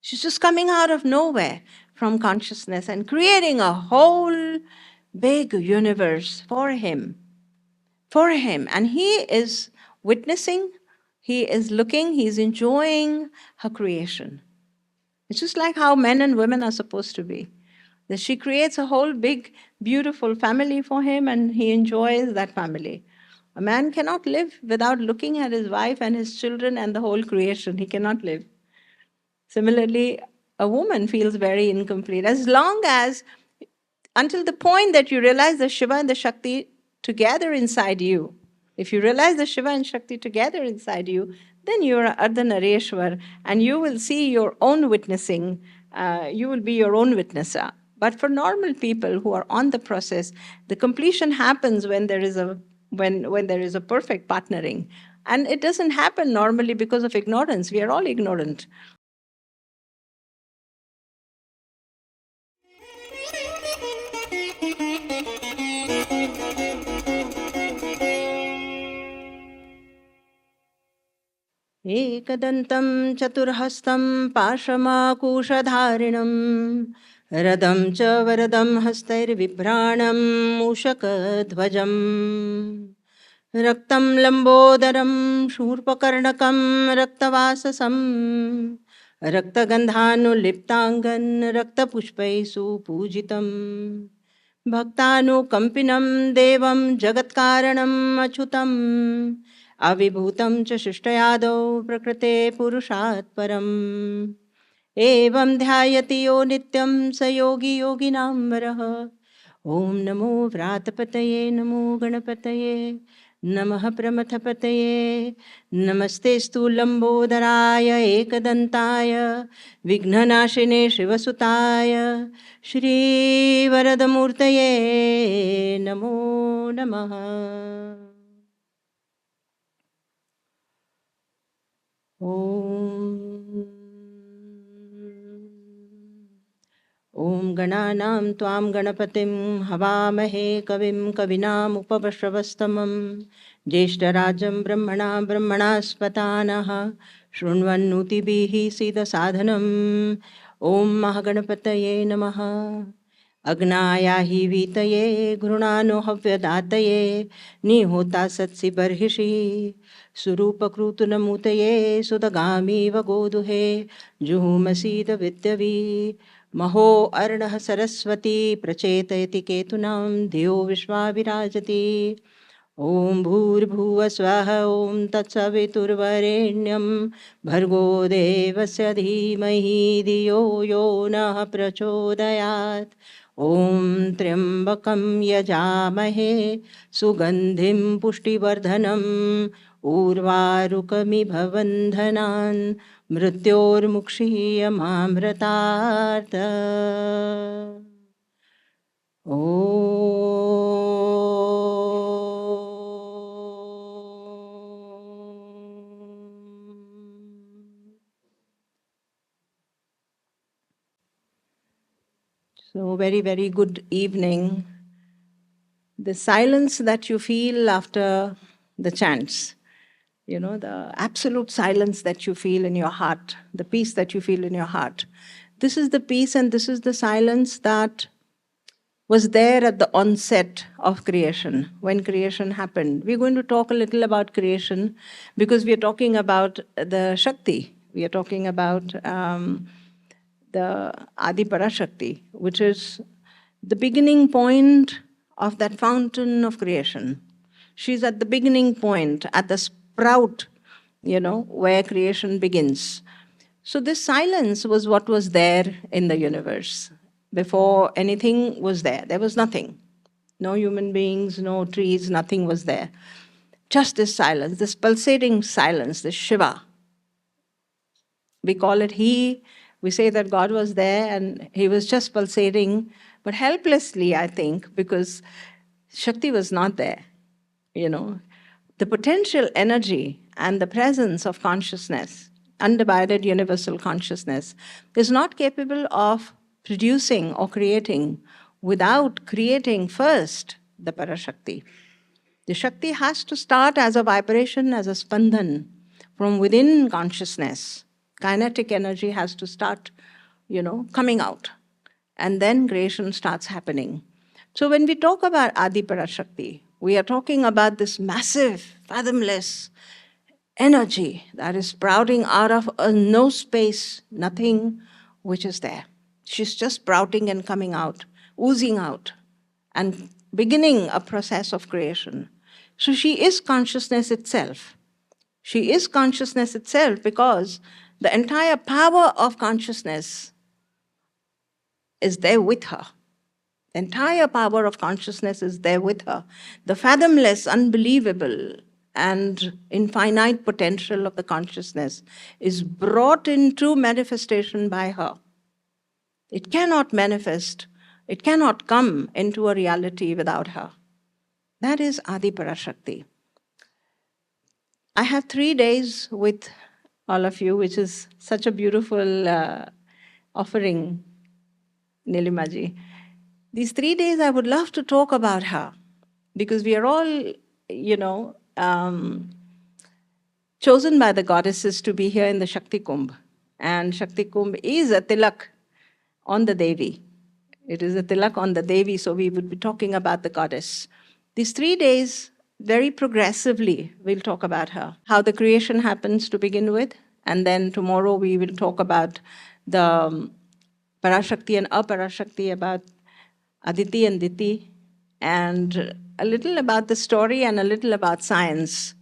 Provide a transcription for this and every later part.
She's just coming out of nowhere from consciousness and creating a whole big universe for him. For him. And he is witnessing, he is looking, he's enjoying her creation. It's just like how men and women are supposed to be. That she creates a whole big, beautiful family for him and he enjoys that family. A man cannot live without looking at his wife and his children and the whole creation. He cannot live. Similarly, a woman feels very incomplete. As long as, until the point that you realize the Shiva and the Shakti together inside you, if you realize the Shiva and Shakti together inside you, then you are Ardhanareshwar and you will see your own witnessing. You will be your own witnesser. But for normal people who are on the process, the completion happens when there is a when there is a perfect partnering. And it doesn't happen normally because of ignorance. We are all ignorant. एकदन्तं चतुर्हस्तं पाशमाकुशधारिणं रदं च वरदं हस्तैर्बिभ्राणं मूषकध्वजम् रक्तं लम्बोदरं शूर्पकर्णकं रक्तवाससं रक्तगन्धानुलिप्ताङ्गन् रक्तपुष्पैः सुपूजितम् भक्तानुकम्पिनं देवं जगत्कारणम् अच्युतम् अविभूतं च शिष्टयादौ प्रकृते पुरुषात् परम् एवं ध्यायति यो नित्यं स योगी योगिनां वरः ॐ नमो व्रातपतये नमो गणपतये नमः प्रमथपतये नमस्तेस्तु लम्बोदराय एकदन्ताय विघ्ननाशिने शिवसुताय श्रीवरदमूर्तये नमो नमः। ॐ गणानां त्वां गणपतिं हवामहे कविं कविनामुपवश्रवस्तमं ज्येष्ठराजं ब्रह्मणा ब्रह्मणास्पतानः शृण्वन्नुतिभिः सीदसाधनम् ॐ महागणपतये नमः। अग्नायाहि वीतये घृणानुहव्यदातये निहोता सत्सि बर्हिषि सुरूपकृतुनमूतये सुदगामीव गोदुहे जुहुमसीद विद्यवी महो अर्णः सरस्वती प्रचेतयति केतुनां धियो विश्वा विराजति ॐ भूर्भुवः स्वः ॐ तत्सवितुर्वरेण्यं भर्गो देवस्य धीमहि धियो यो नः प्रचोदयात् ॐ त्र्यम्बकं यजामहे सुगन्धिं पुष्टिवर्धनम् उर्वारुकमिव बन्धनान् मृत्योर्मुक्षीयमामृतात् ॐ। So very, very good evening. The silence that you feel after the chants, you know, the absolute silence that you feel in your heart, the peace that you feel in your heart. This is the peace and this is the silence that was there at the onset of creation, when creation happened. We're going to talk a little about creation because we are talking about the Shakti. We are talking about the Adi Parashakti, which is the beginning point of that fountain of creation. She's at the beginning point, at the sprout, you know, where creation begins. So this silence was what was there in the universe. Before anything was there, there was nothing. No human beings, no trees, nothing was there. Just this silence, this pulsating silence, this Shiva. We call it He. We say that God was there and He was just pulsating, but helplessly, I think, because Shakti was not there. You know, the potential energy and the presence of consciousness, undivided universal consciousness, is not capable of producing or creating without creating first the Parashakti. The Shakti has to start as a vibration, as a spandan from within consciousness. Kinetic energy has to start, coming out. And then creation starts happening. So when we talk about Adi Parashakti, we are talking about this massive, fathomless energy that is sprouting out of no space, nothing which is there. She's just sprouting and coming out, oozing out, and beginning a process of creation. So she is consciousness itself. She is consciousness itself because the entire power of consciousness is there with her. The entire power of consciousness is there with her. The fathomless, unbelievable, and infinite potential of the consciousness is brought into manifestation by her. It cannot manifest, it cannot come into a reality without her. That is Adi Parashakti. I have 3 days with all of you, which is such a beautiful offering, Nilimaji. These 3 days I would love to talk about her because we are all, chosen by the goddesses to be here in the Shakti Kumbh. And Shakti Kumbh is a tilak on the Devi. It is a tilak on the Devi, so we would be talking about the goddess. These 3 days, very progressively, we'll talk about her, how the creation happens to begin with, and then tomorrow we will talk about the Parashakti and Aparashakti, about Aditi and Diti, and a little about the story and a little about science,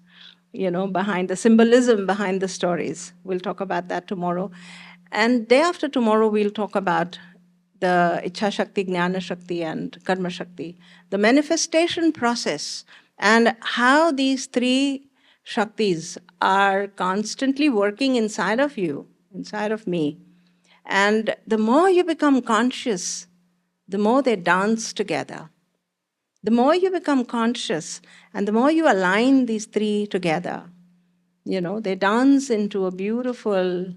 behind the symbolism behind the stories. We'll talk about that tomorrow. And day after tomorrow, we'll talk about the Ichha Shakti, Jnana Shakti, and Karma Shakti, the manifestation process, and how these 3 Shaktis are constantly working inside of you, inside of me. And the more you become conscious, the more they dance together. The more you become conscious and the more you align these 3 together, they dance into a beautiful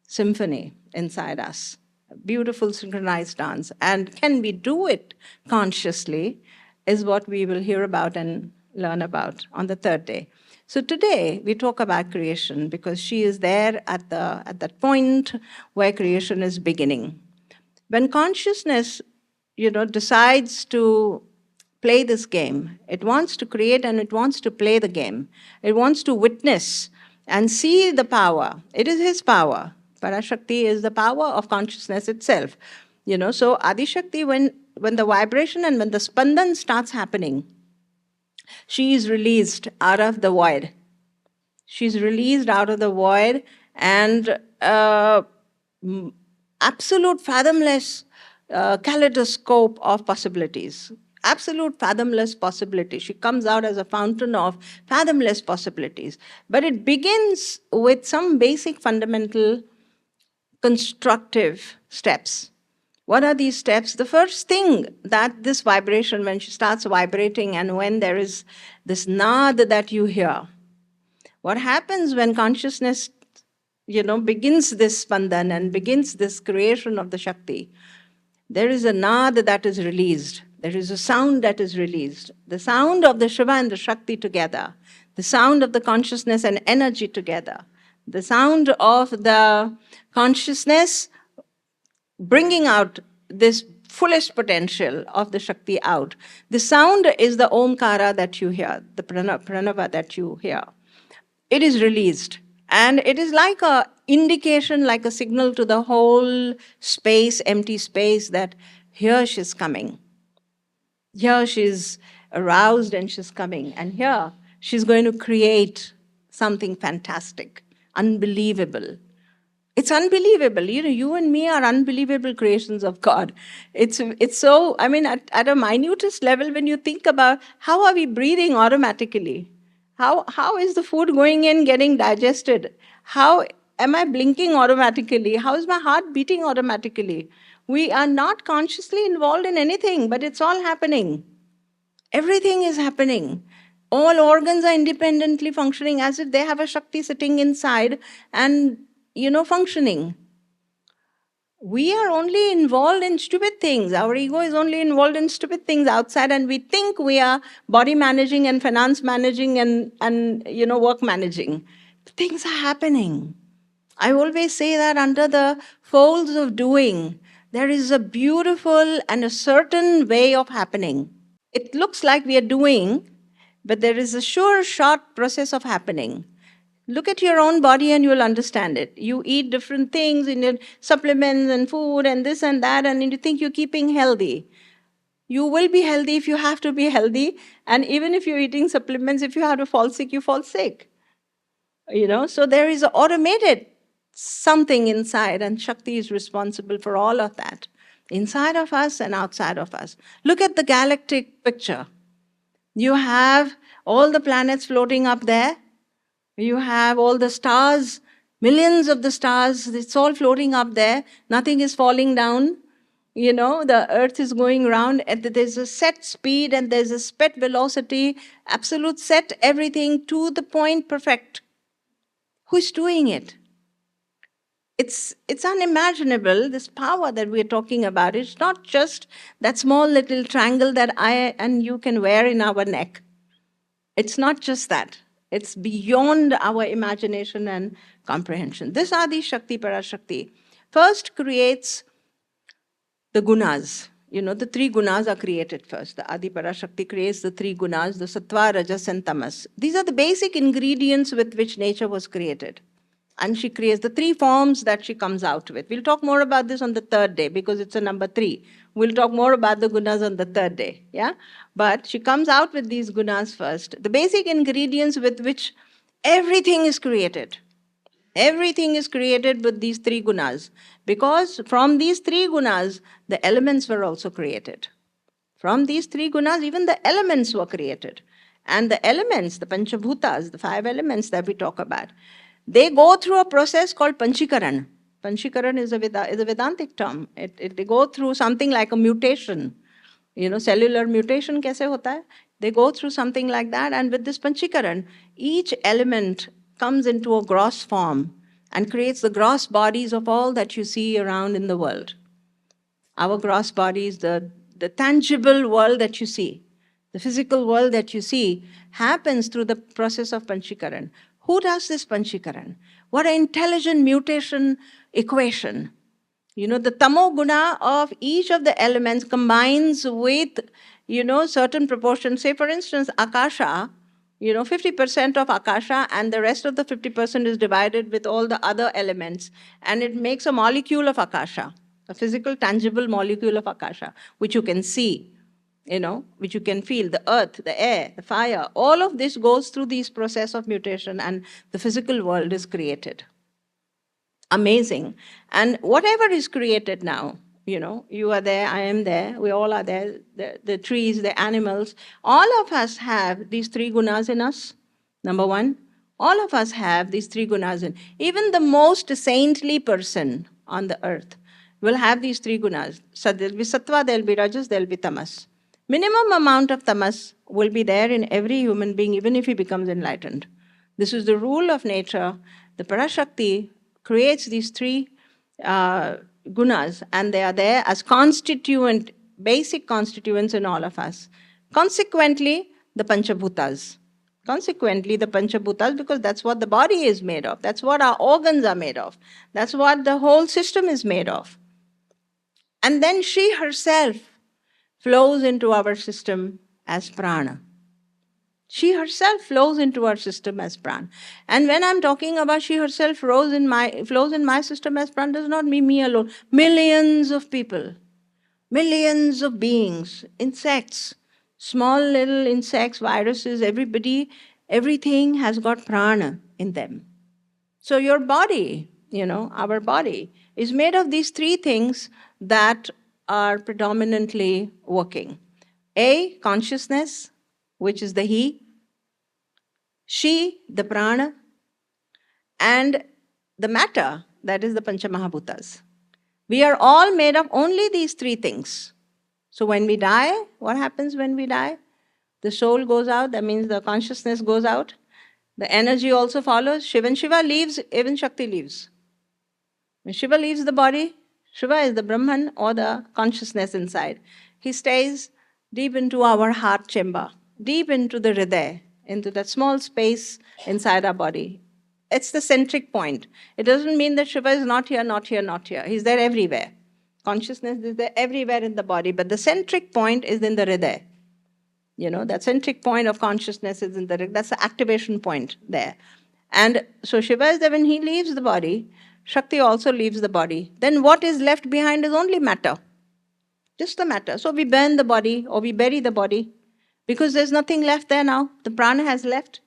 symphony inside us, a beautiful synchronized dance. And can we do it consciously is what we will hear about and learn about on the 3rd day. So today we talk about creation because she is there at that point where creation is beginning. When consciousness, decides to play this game, it wants to create and it wants to play the game. It wants to witness and see the power. It is his power. Parashakti is the power of consciousness itself. So Adishakti, when the vibration and when the spandan starts happening, she is released out of the void. She's released out of the void and absolute fathomless kaleidoscope of possibilities. Absolute fathomless possibility. She comes out as a fountain of fathomless possibilities. But it begins with some basic fundamental constructive steps. What are these steps? The first thing that this vibration, when she starts vibrating and when there is this nad that you hear, what happens when consciousness, begins this spandan and begins this creation of the Shakti, there is a nad that is released. There is a sound that is released. The sound of the Shiva and the Shakti together. The sound of the consciousness and energy together. The sound of the consciousness bringing out this fullest potential of the Shakti out. The sound is the Omkara that you hear, the Pranava that you hear. It is released. And it is like an indication, like a signal to the whole space, empty space, that here she's coming. Here she's aroused and she's coming. And here she's going to create something fantastic, unbelievable. It's unbelievable. You and me are unbelievable creations of God. It's so, at a minutest level, when you think about how are we breathing automatically? How is the food going in, getting digested? How am I blinking automatically? How is my heart beating automatically? We are not consciously involved in anything, but it's all happening. Everything is happening. All organs are independently functioning as if they have a Shakti sitting inside and, functioning. We are only involved in stupid things. Our ego is only involved in stupid things outside, and we think we are body managing and finance managing and work managing. Things are happening. I always say that under the folds of doing, there is a beautiful and a certain way of happening. It looks like we are doing, but there is a sure, short process of happening. Look at your own body and you'll understand it. You eat different things in your supplements and food and this and that, and you think you're keeping healthy. You will be healthy if you have to be healthy. And even if you're eating supplements, if you have to fall sick, you fall sick. So there is an automated something inside, and Shakti is responsible for all of that, inside of us and outside of us. Look at the galactic picture. You have all the planets floating up there. You have all the stars, millions of the stars, it's all floating up there. Nothing is falling down. The earth is going around, and there's a set speed and there's a set velocity, absolute set everything to the point perfect. Who's doing it? It's unimaginable, this power that we're talking about. It's not just that small little triangle that I and you can wear in our neck. It's not just that. It's beyond our imagination and comprehension. This Adi Shakti Parashakti first creates the gunas. The three gunas are created first. The Adi Parashakti creates the three gunas, the sattva, rajas, and tamas. These are the basic ingredients with which nature was created. And she creates the three forms that she comes out with. We'll talk more about this on the third day because it's a number 3. We'll talk more about the gunas on the third day. Yeah? But she comes out with these gunas first. The basic ingredients with which everything is created. Everything is created with these three gunas. Because from these three gunas, the elements were also created. From these three gunas, even the elements were created. And the elements, the Panchabhutas, the 5 elements that we talk about, they go through a process called Panchikaran. Panchikaran is a Vedantic term. They go through something like a mutation. Cellular mutation kaise hota hai? They go through something like that, and with this Panchikaran, each element comes into a gross form and creates the gross bodies of all that you see around in the world. Our gross bodies, the tangible world that you see, the physical world that you see, happens through the process of Panchikaran. Who does this Panchikaran? What an intelligent mutation equation. The tamo guna of each of the elements combines with, certain proportions. Say, for instance, Akasha, 50% of Akasha, and the rest of the 50% is divided with all the other elements. And it makes a molecule of Akasha, a physical, tangible molecule of Akasha, which you can see. Which you can feel, the earth, the air, the fire, all of this goes through this process of mutation and the physical world is created. Amazing. And whatever is created now, you are there, I am there, we all are there, the trees, the animals, all of us have these three gunas in us, number 1. All of us have these three gunas in. Even the most saintly person on the earth will have these three gunas. So there'll be sattva, there'll be rajas, there'll be tamas. Minimum amount of tamas will be there in every human being, even if he becomes enlightened. This is the rule of nature. The Parashakti creates these three gunas, and they are there as basic constituents in all of us. Consequently, the Panchabhutas. Because that's what the body is made of. That's what our organs are made of. That's what the whole system is made of. And then she herself flows into our system as prana. She herself flows into our system as prana. And when I'm talking about she herself flows in my system as prana, does not mean me alone. Millions of people, millions of beings, insects, small little insects, viruses, everything has got prana in them. So your body, our body, is made of these three things that are predominantly working. A, consciousness, which is the he, she, the prana, and the matter, that is the Panchamahabhutas. We are all made of only these three things. So when we die, what happens when we die? The soul goes out, that means the consciousness goes out. The energy also follows. When Shiva leaves, even Shakti leaves. When Shiva leaves the body, Shiva is the Brahman or the consciousness inside. He stays deep into our heart chamber, deep into the Hriday, into that small space inside our body. It's the centric point. It doesn't mean that Shiva is not here, not here, not here. He's there everywhere. Consciousness is there everywhere in the body, but the centric point is in the hridaya. That centric point of consciousness is in the hridaya. That's the activation point there. And so Shiva is there when he leaves the body. Shakti also leaves the body. Then what is left behind is only matter. Just the matter. So we burn the body or we bury the body because there's nothing left there now. The prana has left.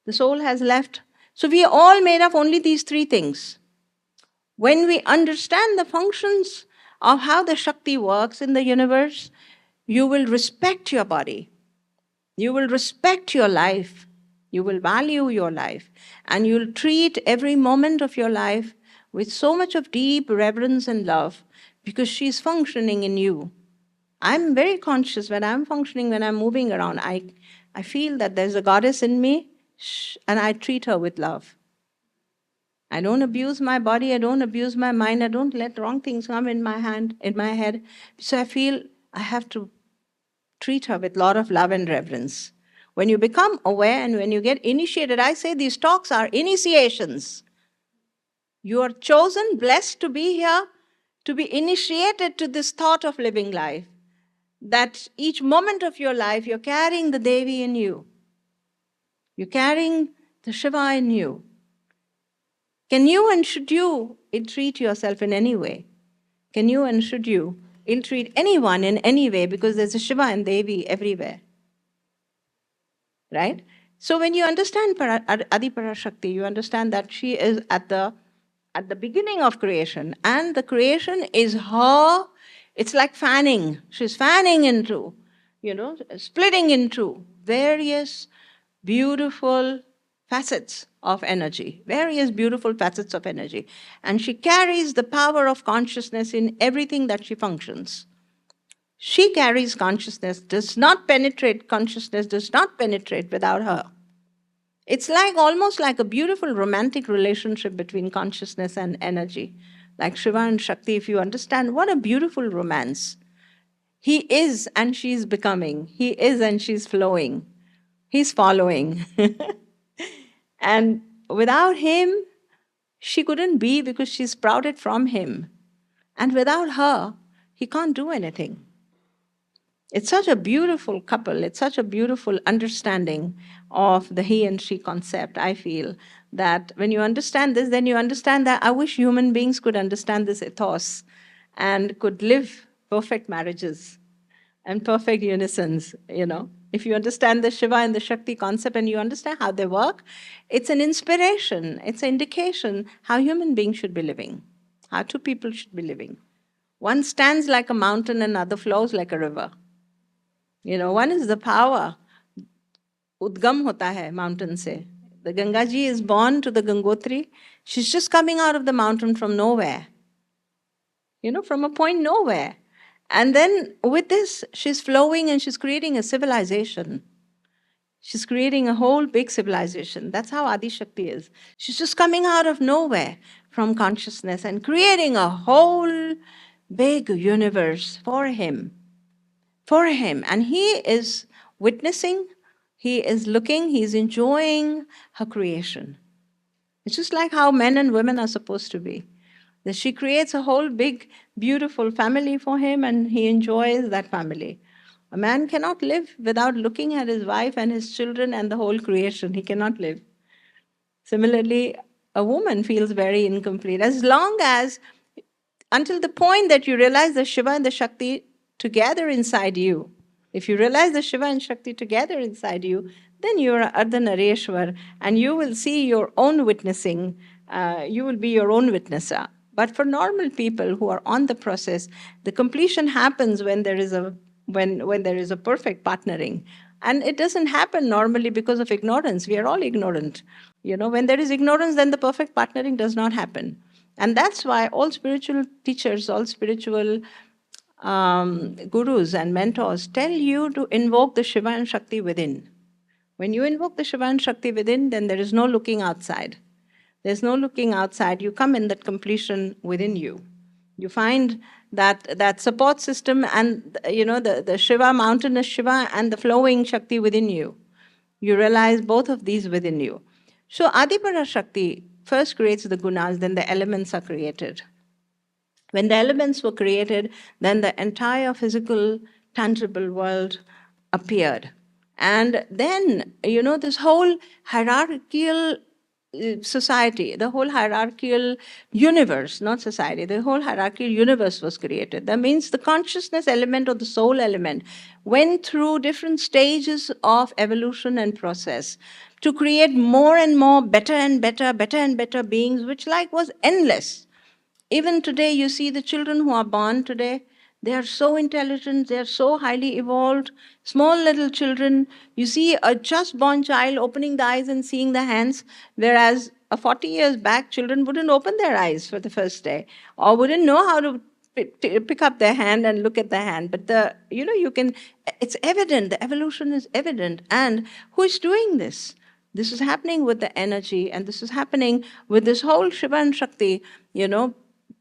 The soul has left. So we are all made of only these three things. When we understand the functions of how the Shakti works in the universe, you will respect your body. You will respect your life. You will value your life. And you'll treat every moment of your life with so much of deep reverence and love because she's functioning in you. I'm very conscious when I'm functioning, when I'm moving around. I feel that there's a goddess in me and I treat her with love. I don't abuse my body, I don't abuse my mind, I don't let wrong things come in my head. So I feel I have to treat her with a lot of love and reverence. When you become aware and when you get initiated, I say these talks are initiations. You are chosen, blessed to be here, to be initiated to this thought of living life. That each moment of your life, you're carrying the Devi in you. You're carrying the Shiva in you. Can you and should you ill-treat yourself in any way? Can you and should you ill-treat anyone in any way? Because there's a Shiva and Devi everywhere. Right? So when you understand Adipara Shakti, you understand that she is at the beginning of creation, and the creation is her. It's like fanning. She's fanning into, splitting into various beautiful facets of energy, various beautiful facets of energy. And she carries the power of consciousness in everything that she functions. She carries consciousness, consciousness does not penetrate without her. It's almost like a beautiful romantic relationship between consciousness and energy. Like Shiva and Shakti, if you understand, what a beautiful romance. He is and she's becoming. He is and she's flowing. He's following. And without him, she couldn't be because she sprouted from him. And without her, he can't do anything. It's such a beautiful couple. It's such a beautiful understanding of the he and she concept, I feel, that when you understand this, then you understand that I wish human beings could understand this ethos and could live perfect marriages and perfect unisons, If you understand the Shiva and the Shakti concept and you understand how they work, it's an inspiration, it's an indication how human beings should be living, how two people should be living. One stands like a mountain and other flows like a river. One is the power. Udgam hota hai mountain se. The Ganga ji is born to the Gangotri. She's just coming out of the mountain from nowhere. From a point nowhere. And then with this, she's flowing and she's creating a civilization. She's creating a whole big civilization. That's how Adi Shakti is. She's just coming out of nowhere from consciousness and creating a whole big universe for him. For him. And he is witnessing, he is looking, he's enjoying her creation. It's just like how men and women are supposed to be. That she creates a whole big, beautiful family for him and he enjoys that family. A man cannot live without looking at his wife and his children and the whole creation. He cannot live. Similarly, a woman feels very incomplete. As long as, until the point that you realize the Shiva and the Shakti together inside you, if you realize the Shiva and Shakti together inside you, then you are Ardhanareshwar and you will see your own witnessing. You will be your own witnesser. But for normal people who are on the process, the completion happens when there is a perfect partnering. And it doesn't happen normally because of ignorance. We are all ignorant. When there is ignorance, then the perfect partnering does not happen. And that's why all spiritual teachers, all spiritual gurus and mentors tell you to invoke the Shiva and Shakti within. When you invoke the Shiva and Shakti within, then there is no looking outside. There's no looking outside. You come in that completion within you. You find that support system and the Shiva, mountainous Shiva and the flowing Shakti within you. You realize both of these within you. So Adipara Shakti first creates the gunas, then the elements are created. When the elements were created, then the entire physical, tangible world appeared. And then, this whole hierarchical society, the whole hierarchical universe, not society, the whole hierarchical universe was created. That means the consciousness element or the soul element went through different stages of evolution and process to create more and more, better and better, better and better beings, which like was endless. Even today, you see the children who are born today, they are so intelligent, they are so highly evolved, small little children. You see a just born child opening the eyes and seeing the hands, whereas 40 years back, children wouldn't open their eyes for the first day or wouldn't know how to pick up their hand and look at the hand. But it's evident, the evolution is evident. And who is doing this? This is happening with the energy, and this is happening with this whole Shiva and Shakti,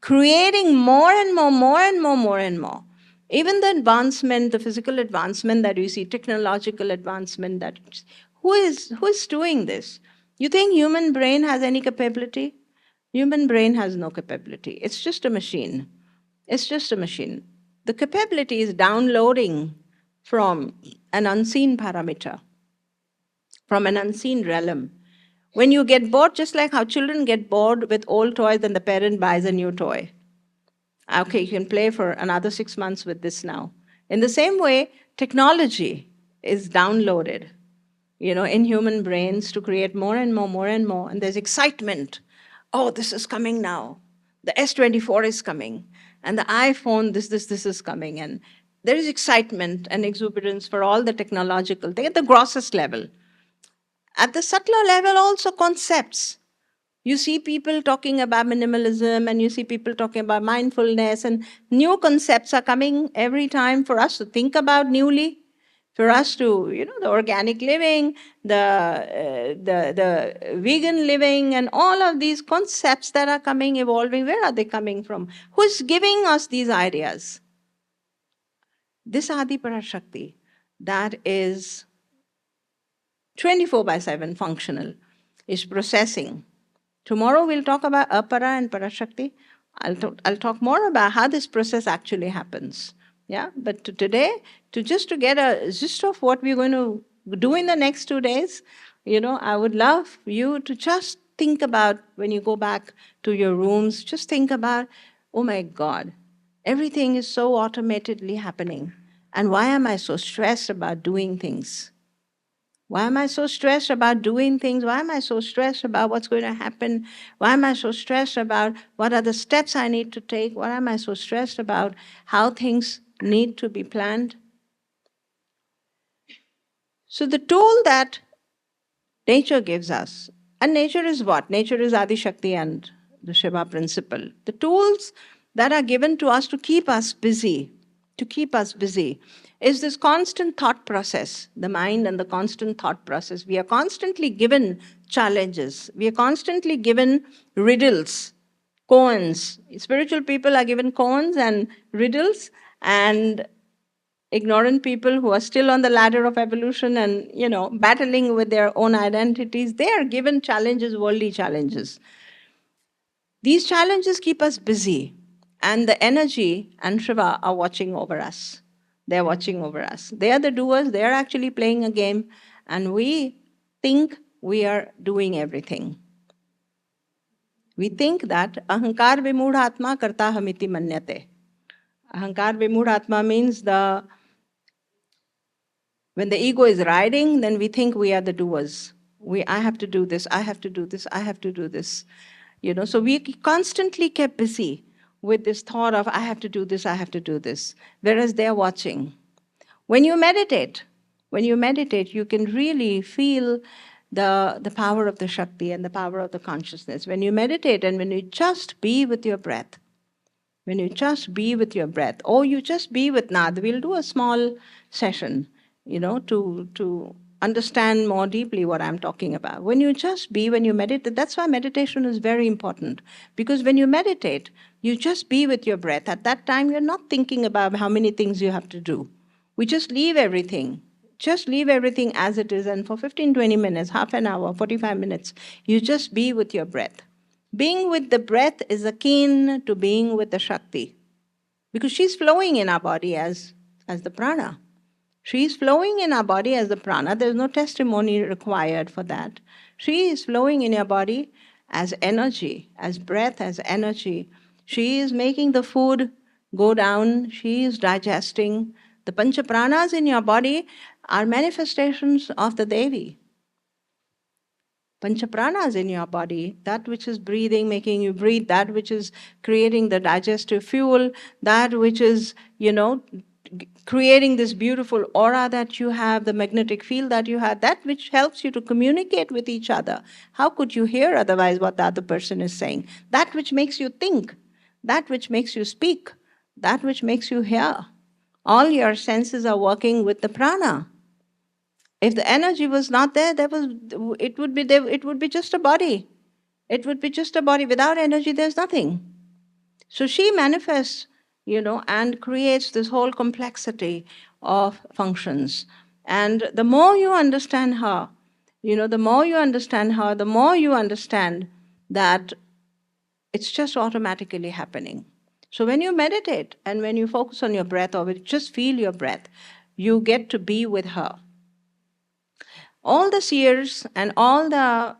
creating more and more, more and more, more and more. Even the advancement, the physical advancement that you see, technological advancement, who is doing this? You think human brain has any capability? Human brain has no capability. It's just a machine. It's just a machine. The capability is downloading from an unseen parameter, from an unseen realm. When you get bored, just like how children get bored with old toys, then the parent buys a new toy. Okay, you can play for another 6 months with this now. In the same way, technology is downloaded, in human brains to create more and more, more and more. And there's excitement. Oh, this is coming now. The S24 is coming. And the iPhone, this is coming. And there is excitement and exuberance for all the technological. They at the grossest level. At the subtler level, also concepts. You see people talking about minimalism, and you see people talking about mindfulness, and new concepts are coming every time for us to think about newly, for us to, the organic living, the vegan living, and all of these concepts that are coming, evolving. Where are they coming from? Who's giving us these ideas? This Adi Parashakti, that is 24/7 functional, is processing. Tomorrow we'll talk about Apara and Parashakti. I'll talk more about how this process actually happens. Yeah, but today, to get a gist of what we're going to do in the next 2 days, I would love you to just think about, when you go back to your rooms, just think about, oh my God, everything is so automatedly happening. And why am I so stressed about doing things? Why am I so stressed about doing things? Why am I so stressed about what's going to happen? Why am I so stressed about what are the steps I need to take? Why am I so stressed about how things need to be planned? So the tool that nature gives us, and nature is what? Nature is Adi Shakti and the Shiva principle. The tools that are given to us to keep us busy, is this constant thought process, the mind and the constant thought process. We are constantly given challenges. We are constantly given riddles, koans. Spiritual people are given koans and riddles, and ignorant people who are still on the ladder of evolution and, battling with their own identities, they are given challenges, worldly challenges. These challenges keep us busy, and the energy and Shiva are watching over us. They're watching over us. They are the doers. They're actually playing a game, and we think we are doing everything. We think that ahankar vimudhatma karta hamiti manyate. Ahankar vimudhatma means when the ego is riding, then we think we are the doers. I have to do this, I have to do this, I have to do this. So we constantly kept busy with this thought of, I have to do this, I have to do this, whereas they're watching. When you meditate, you can really feel the power of the Shakti and the power of the consciousness. When you meditate and when you just be with your breath, or you just be with Nad, we'll do a small session, to understand more deeply what I'm talking about. When you meditate, that's why meditation is very important. Because when you meditate, you just be with your breath. At that time, you're not thinking about how many things you have to do. We just leave everything. just leave everything as it is, and for 15, 20 minutes, half an hour, 45 minutes, you just be with your breath. Being with the breath is akin to being with the Shakti, because she's flowing in our body as the prana. She's flowing in our body as the prana. There's no testimony required for that. She is flowing in your body as energy, as breath, as energy. She is making the food go down. She is digesting. The pancha pranas in your body are manifestations of the Devi. Pancha pranas in your body, that which is breathing, making you breathe, that which is creating the digestive fuel, that which is, creating this beautiful aura that you have, the magnetic field that you have, that which helps you to communicate with each other. How could you hear otherwise what the other person is saying? That which makes you think, that which makes you speak, that which makes you hear. All your senses are working with the prana. If the energy was not there, it would be just a body. It would be just a body. Without energy, there's nothing. So she manifests, and creates this whole complexity of functions. And the more you understand her, the more you understand her, the more you understand that it's just automatically happening. So when you meditate and when you focus on your breath or just feel your breath, you get to be with her. All the seers and all the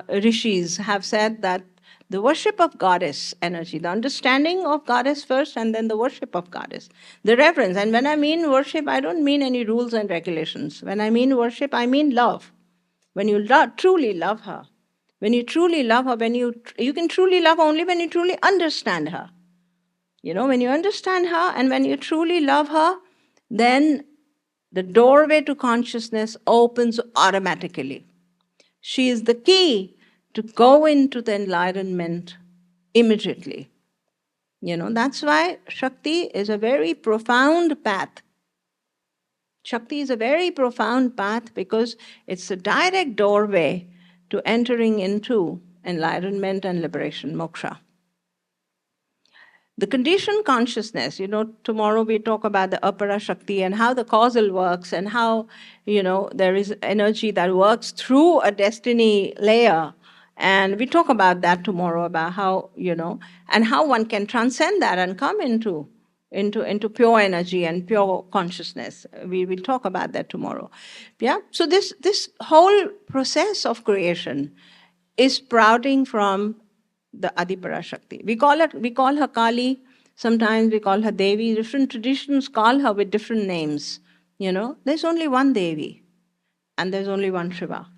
rishis have said that the worship of goddess energy, the understanding of goddess first and then the worship of goddess, the reverence. And when I mean worship, I don't mean any rules and regulations. When I mean worship, I mean love. When you truly love her, when you truly love her, you can truly love her only when you truly understand her. When you understand her and when you truly love her, then the doorway to consciousness opens automatically. She is the key to go into the enlightenment immediately. That's why Shakti is a very profound path. Shakti is a very profound path because it's a direct doorway to entering into enlightenment and liberation, moksha. The conditioned consciousness, tomorrow we talk about the Apara Shakti and how the causal works and how, there is energy that works through a destiny layer. And we talk about that tomorrow, about how, and how one can transcend that and come into pure energy and pure consciousness. We will talk about that tomorrow. Yeah. So this whole process of creation is sprouting from the Adipara Shakti. We call her Kali, sometimes we call her Devi. Different traditions call her with different names. There's only one Devi and there's only one Shiva.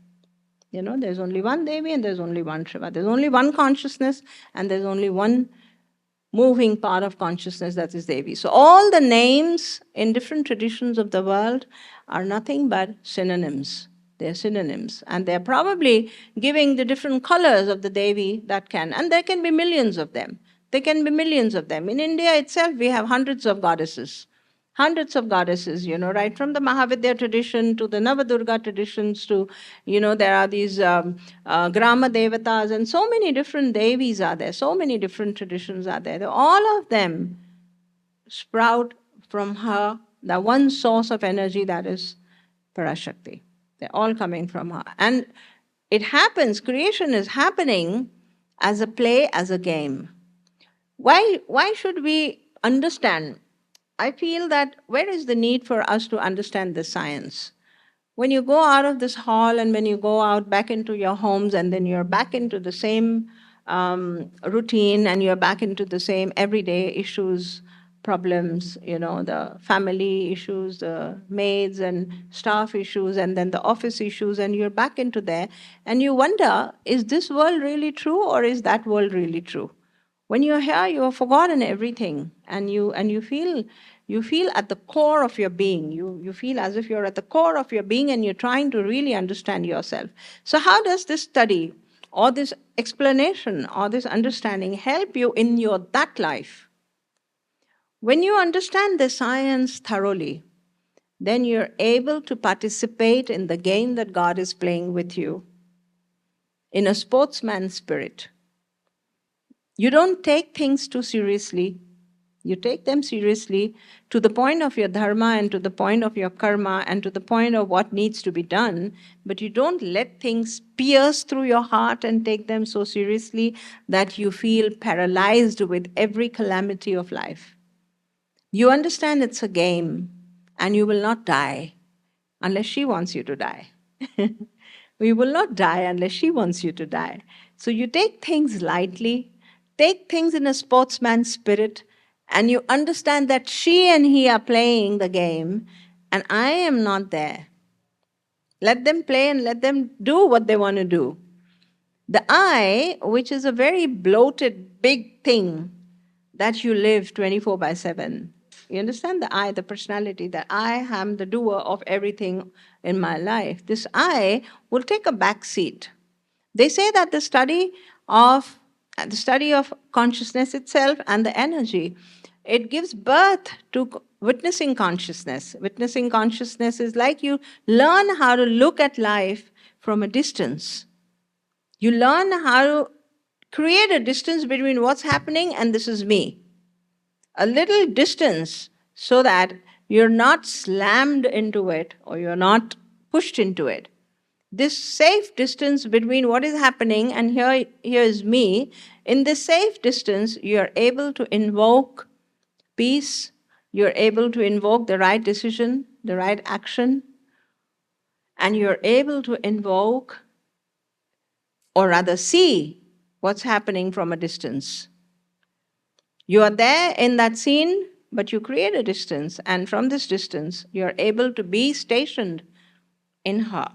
There's only one Devi and there's only one Shiva. There's only one consciousness and there's only one moving part of consciousness, that is Devi. So all the names in different traditions of the world are nothing but synonyms. They're synonyms. And they're probably giving the different colors of the Devi that can. And there can be millions of them. There can be millions of them. In India itself, we have hundreds of goddesses. Hundreds of goddesses, right from the Mahavidya tradition to the Navadurga traditions to, there are these Grama Devatas and so many different Devis are there. So many different traditions are there. All of them sprout from her, the one source of energy that is Parashakti. They're all coming from her. And it happens, creation is happening as a play, as a game. Why should we understand? I feel that where is the need for us to understand the science? When you go out of this hall and when you go out back into your homes and then you're back into the same routine and you're back into the same everyday issues, problems, the family issues, the maids and staff issues, and then the office issues, and you're back into there, and you wonder, is this world really true or is that world really true? When you're here, you have forgotten everything, and you feel at the core of your being. You feel as if you're at the core of your being and you're trying to really understand yourself. So how does this study or this explanation or this understanding help you in that life? When you understand the science thoroughly, then you're able to participate in the game that God is playing with you in a sportsman spirit. You don't take things too seriously. You take them seriously to the point of your dharma and to the point of your karma and to the point of what needs to be done, but you don't let things pierce through your heart and take them so seriously that you feel paralyzed with every calamity of life. You understand it's a game and you will not die unless she wants you to die. We will not die unless she wants you to die. So you take things lightly, take things in a sportsman's spirit, and you understand that she and he are playing the game, and I am not there. Let them play and let them do what they want to do. The I, which is a very bloated, big thing that you live 24/7. You understand the I, the personality, that I am the doer of everything in my life. This I will take a back seat. They say that the study of consciousness itself and the energy, it gives birth to witnessing consciousness. Witnessing consciousness is like you learn how to look at life from a distance. You learn how to create a distance between what's happening and this is me. A little distance so that you're not slammed into it or you're not pushed into it. This safe distance between what is happening and here is me, in this safe distance, you're able to invoke peace, you're able to invoke the right decision, the right action, and you're able to invoke, or rather see, what's happening from a distance. You are there in that scene, but you create a distance, and from this distance, you're able to be stationed in her,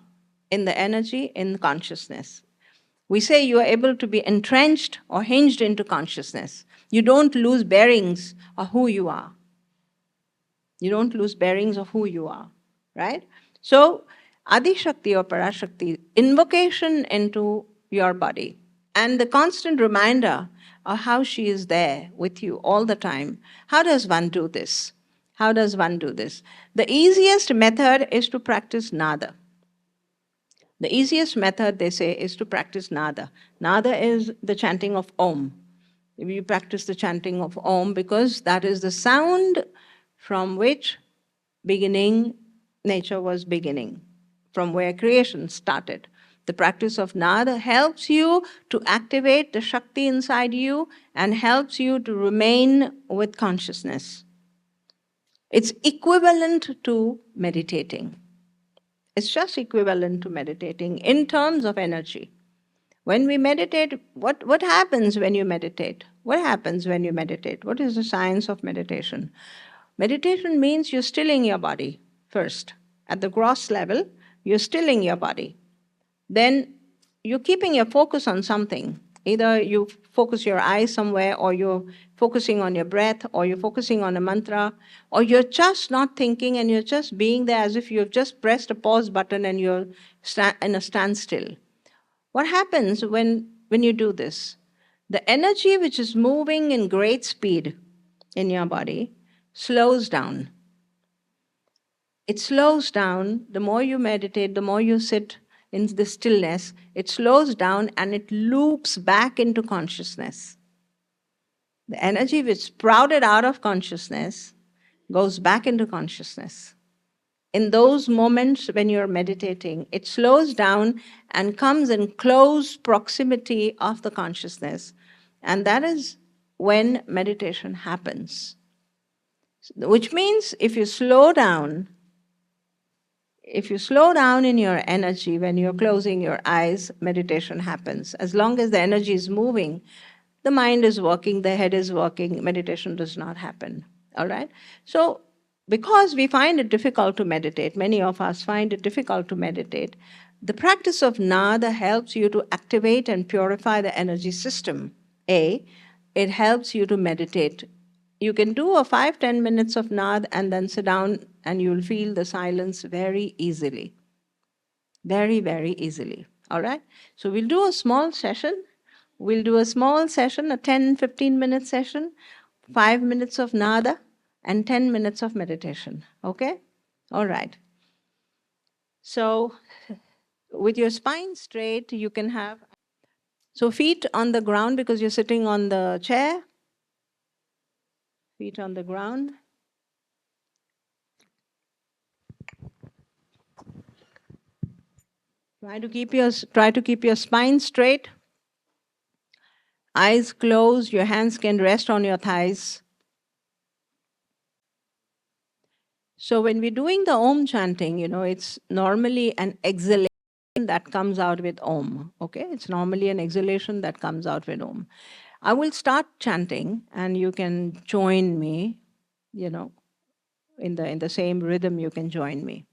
in the energy, in consciousness. We say you are able to be entrenched or hinged into consciousness. You don't lose bearings of who you are. You don't lose bearings of who you are, right? So, Adi Shakti or Parashakti, invocation into your body, and the constant reminder of how she is there with you all the time. How does one do this? How does one do this? The easiest method is to practice nada. The easiest method, they say, is to practice nada. Nada is the chanting of Om. You practice the chanting of Om because that is the sound from which beginning, nature was beginning, from where creation started. The practice of nada helps you to activate the Shakti inside you and helps you to remain with consciousness. It's equivalent to meditating. It's just equivalent to meditating in terms of energy. When we meditate, what happens when you meditate? What happens when you meditate? What is the science of meditation? Meditation means you're stilling your body first. At the gross level, you're stilling your body. Then you're keeping your focus on something. Either you focus your eyes somewhere, or you're focusing on your breath, or you're focusing on a mantra, or you're just not thinking and you're just being there as if you've just pressed a pause button and you're in a standstill. What happens when you do this? The energy which is moving in great speed in your body slows down. It slows down. The more you meditate, the more you sit in the stillness, it slows down and it loops back into consciousness. The energy which sprouted out of consciousness goes back into consciousness. In those moments when you're meditating, it slows down and comes in close proximity of the consciousness. And that is when meditation happens. Which means if you slow down in your energy when you're closing your eyes, meditation happens. As long as the energy is moving, the mind is working, the head is working, meditation does not happen. All right? So, because we find it difficult to meditate, many of us find it difficult to meditate, the practice of nada helps you to activate and purify the energy system. It helps you to meditate. You can do a 5-10 minutes of nad and then sit down and you'll feel the silence very easily. Very, very easily. All right? So we'll do a small session. We'll do a small session, a 10-15 minute session, 5 minutes of nada and 10 minutes of meditation. Okay? All right. So with your spine straight, you can have feet on the ground because you're sitting on the chair. Feet on the ground. Try to keep your spine straight. Eyes closed, your hands can rest on your thighs. So when we're doing the Om chanting, it's normally an exhalation that comes out with Om. Okay, it's normally an exhalation that comes out with Om. I will start chanting, and you can join me. In the same rhythm, you can join me.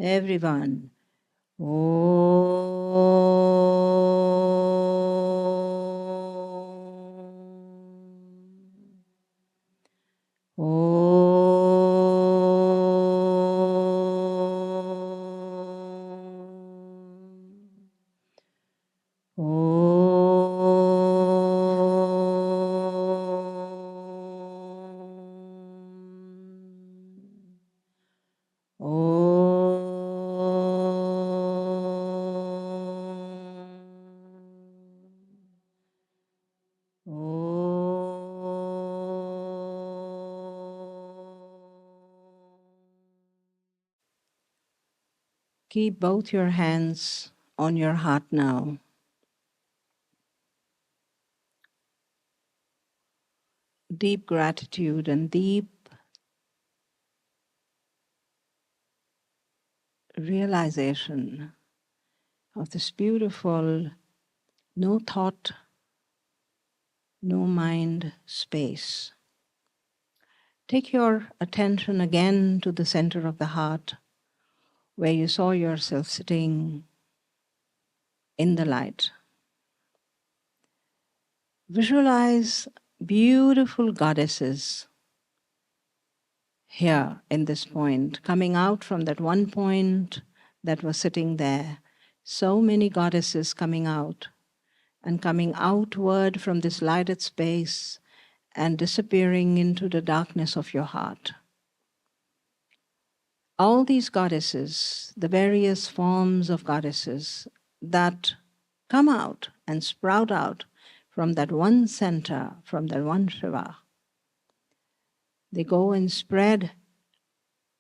Everyone. Keep both your hands on your heart now. Deep gratitude and deep realization of this beautiful, no thought, no mind space. Take your attention again to the center of the heart, where you saw yourself sitting in the light. Visualize beautiful goddesses here in this point, coming out from that one point that was sitting there. So many goddesses coming out and coming outward from this lighted space and disappearing into the darkness of your heart. All these goddesses, the various forms of goddesses that come out and sprout out from that one center, from that one Shiva, they go and spread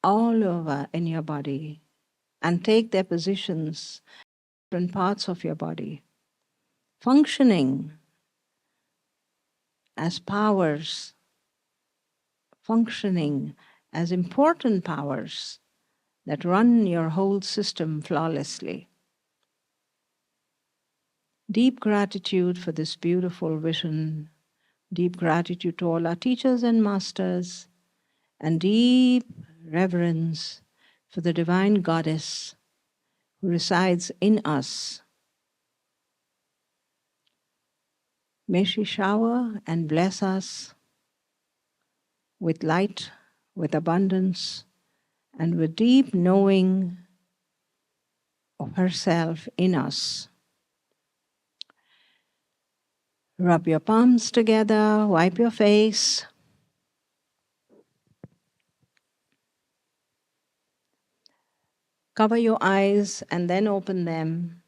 all over in your body and take their positions in different parts of your body, functioning as powers, functioning as important powers that run your whole system flawlessly. Deep gratitude for this beautiful vision, deep gratitude to all our teachers and masters, and deep reverence for the divine goddess who resides in us. May she shower and bless us with light, with abundance, and with deep knowing of herself in us. Rub your palms together, wipe your face. Cover your eyes and then open them.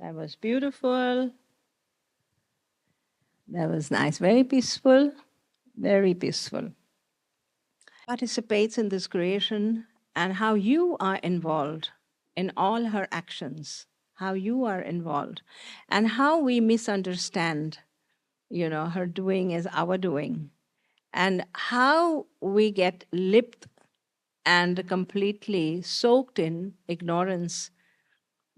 That was beautiful. That was nice. Very peaceful. Very peaceful. Participates in this creation and how you are involved in all her actions, how you are involved, and how we misunderstand, her doing is our doing, and how we get lipped and completely soaked in ignorance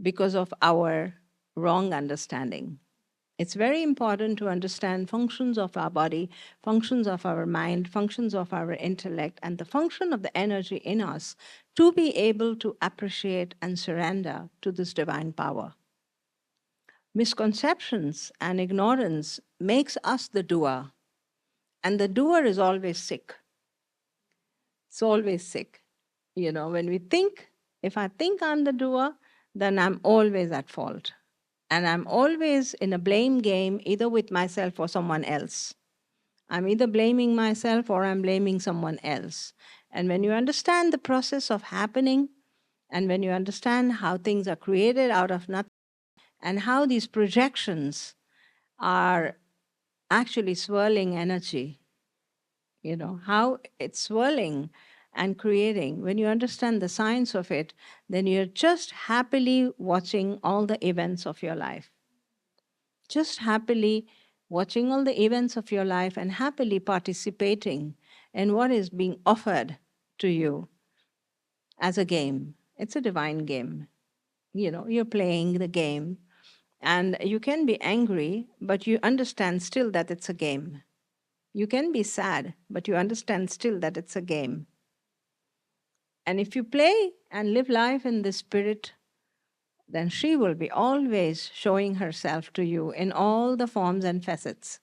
because of our wrong understanding. It's very important to understand functions of our body, functions of our mind, functions of our intellect, and the function of the energy in us to be able to appreciate and surrender to this divine power. Misconceptions and ignorance makes us the doer, and the doer is always sick. It's always sick. When we think, if I think I'm the doer, then I'm always at fault. And I'm always in a blame game, either with myself or someone else. I'm either blaming myself or I'm blaming someone else. And when you understand the process of happening, and when you understand how things are created out of nothing, and how these projections are actually swirling energy, how it's swirling and creating, when you understand the science of it, then you're just happily watching all the events of your life. Just happily watching all the events of your life and happily participating in what is being offered to you as a game. It's a divine game. You're playing the game and you can be angry, but you understand still that it's a game. You can be sad, but you understand still that it's a game. And if you play and live life in the spirit, then she will be always showing herself to you in all the forms and facets.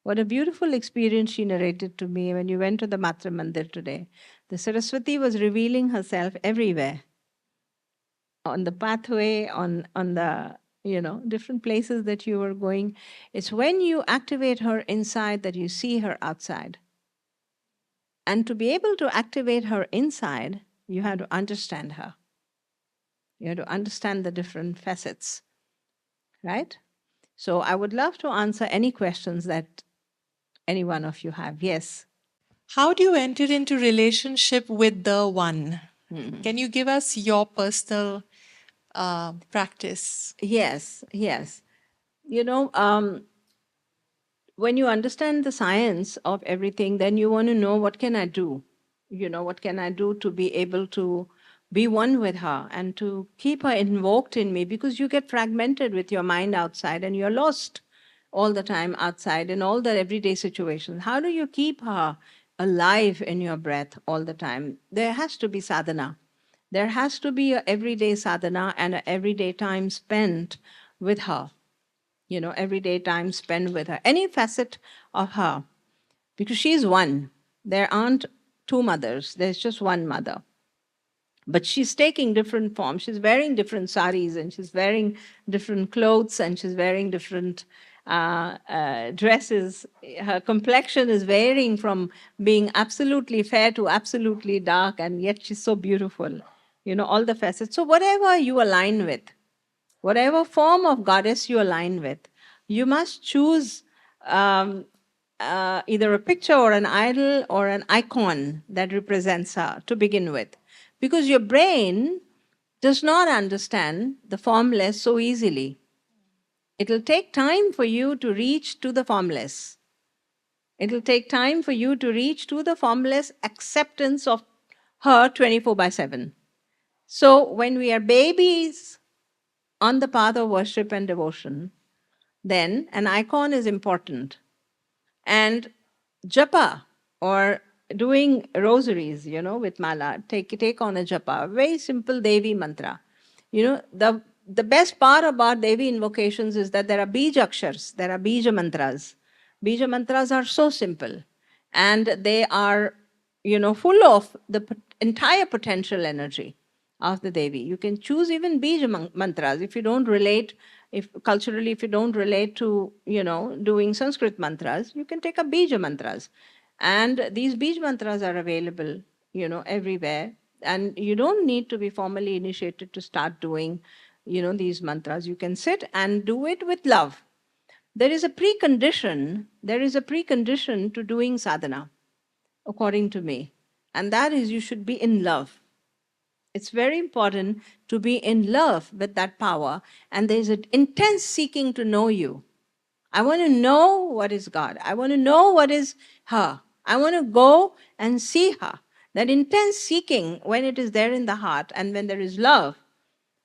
What a beautiful experience she narrated to me when you went to the Matra Mandir today. The Saraswati was revealing herself everywhere, on the pathway, on the different places that you were going. It's when you activate her inside that you see her outside. And to be able to activate her inside, you have to understand her. You have to understand the different facets, right? So I would love to answer any questions that any one of you have. Yes. How do you enter into relationship with the one? Mhm. Can you give us your personal practice? Yes, yes. You know, when you understand the science of everything, then you want to know, what can I do? What can I do to be able to be one with her and to keep her invoked in me? Because you get fragmented with your mind outside and you're lost all the time outside in all the everyday situations. How do you keep her alive in your breath all the time? There has to be sadhana. There has to be a everyday sadhana and an everyday time spent with her, everyday time spent with her, any facet of her, because she's one. There aren't two mothers, there's just one mother. But she's taking different forms. She's wearing different saris and she's wearing different clothes and she's wearing different dresses. Her complexion is varying from being absolutely fair to absolutely dark, and yet she's so beautiful. All the facets. So, whatever you align with, whatever form of goddess you align with, you must choose either a picture or an idol or an icon that represents her to begin with. Because your brain does not understand the formless so easily. It'll take time for you to reach to the formless. It'll take time for you to reach to the formless acceptance of her 24/7. So when we are babies on the path of worship and devotion, then an icon is important. And japa, or doing rosaries, with mala, take on a japa, very simple Devi mantra. The best part about Devi invocations is that there are bijakshars, there are bija mantras. Bija mantras are so simple, and they are, full of the entire potential energy of the Devi. You can choose even bija mantras if you don't relate, if culturally, if you don't relate to, doing Sanskrit mantras, you can take up bija mantras. And these bij mantras are available, everywhere. And you don't need to be formally initiated to start doing these mantras. You can sit and do it with love. There is a precondition to doing sadhana, according to me. And that is you should be in love. It's very important to be in love with that power. And there's an intense seeking to know you. I want to know what is God. I want to know what is her. I want to go and see her. That intense seeking, when it is there in the heart and when there is love,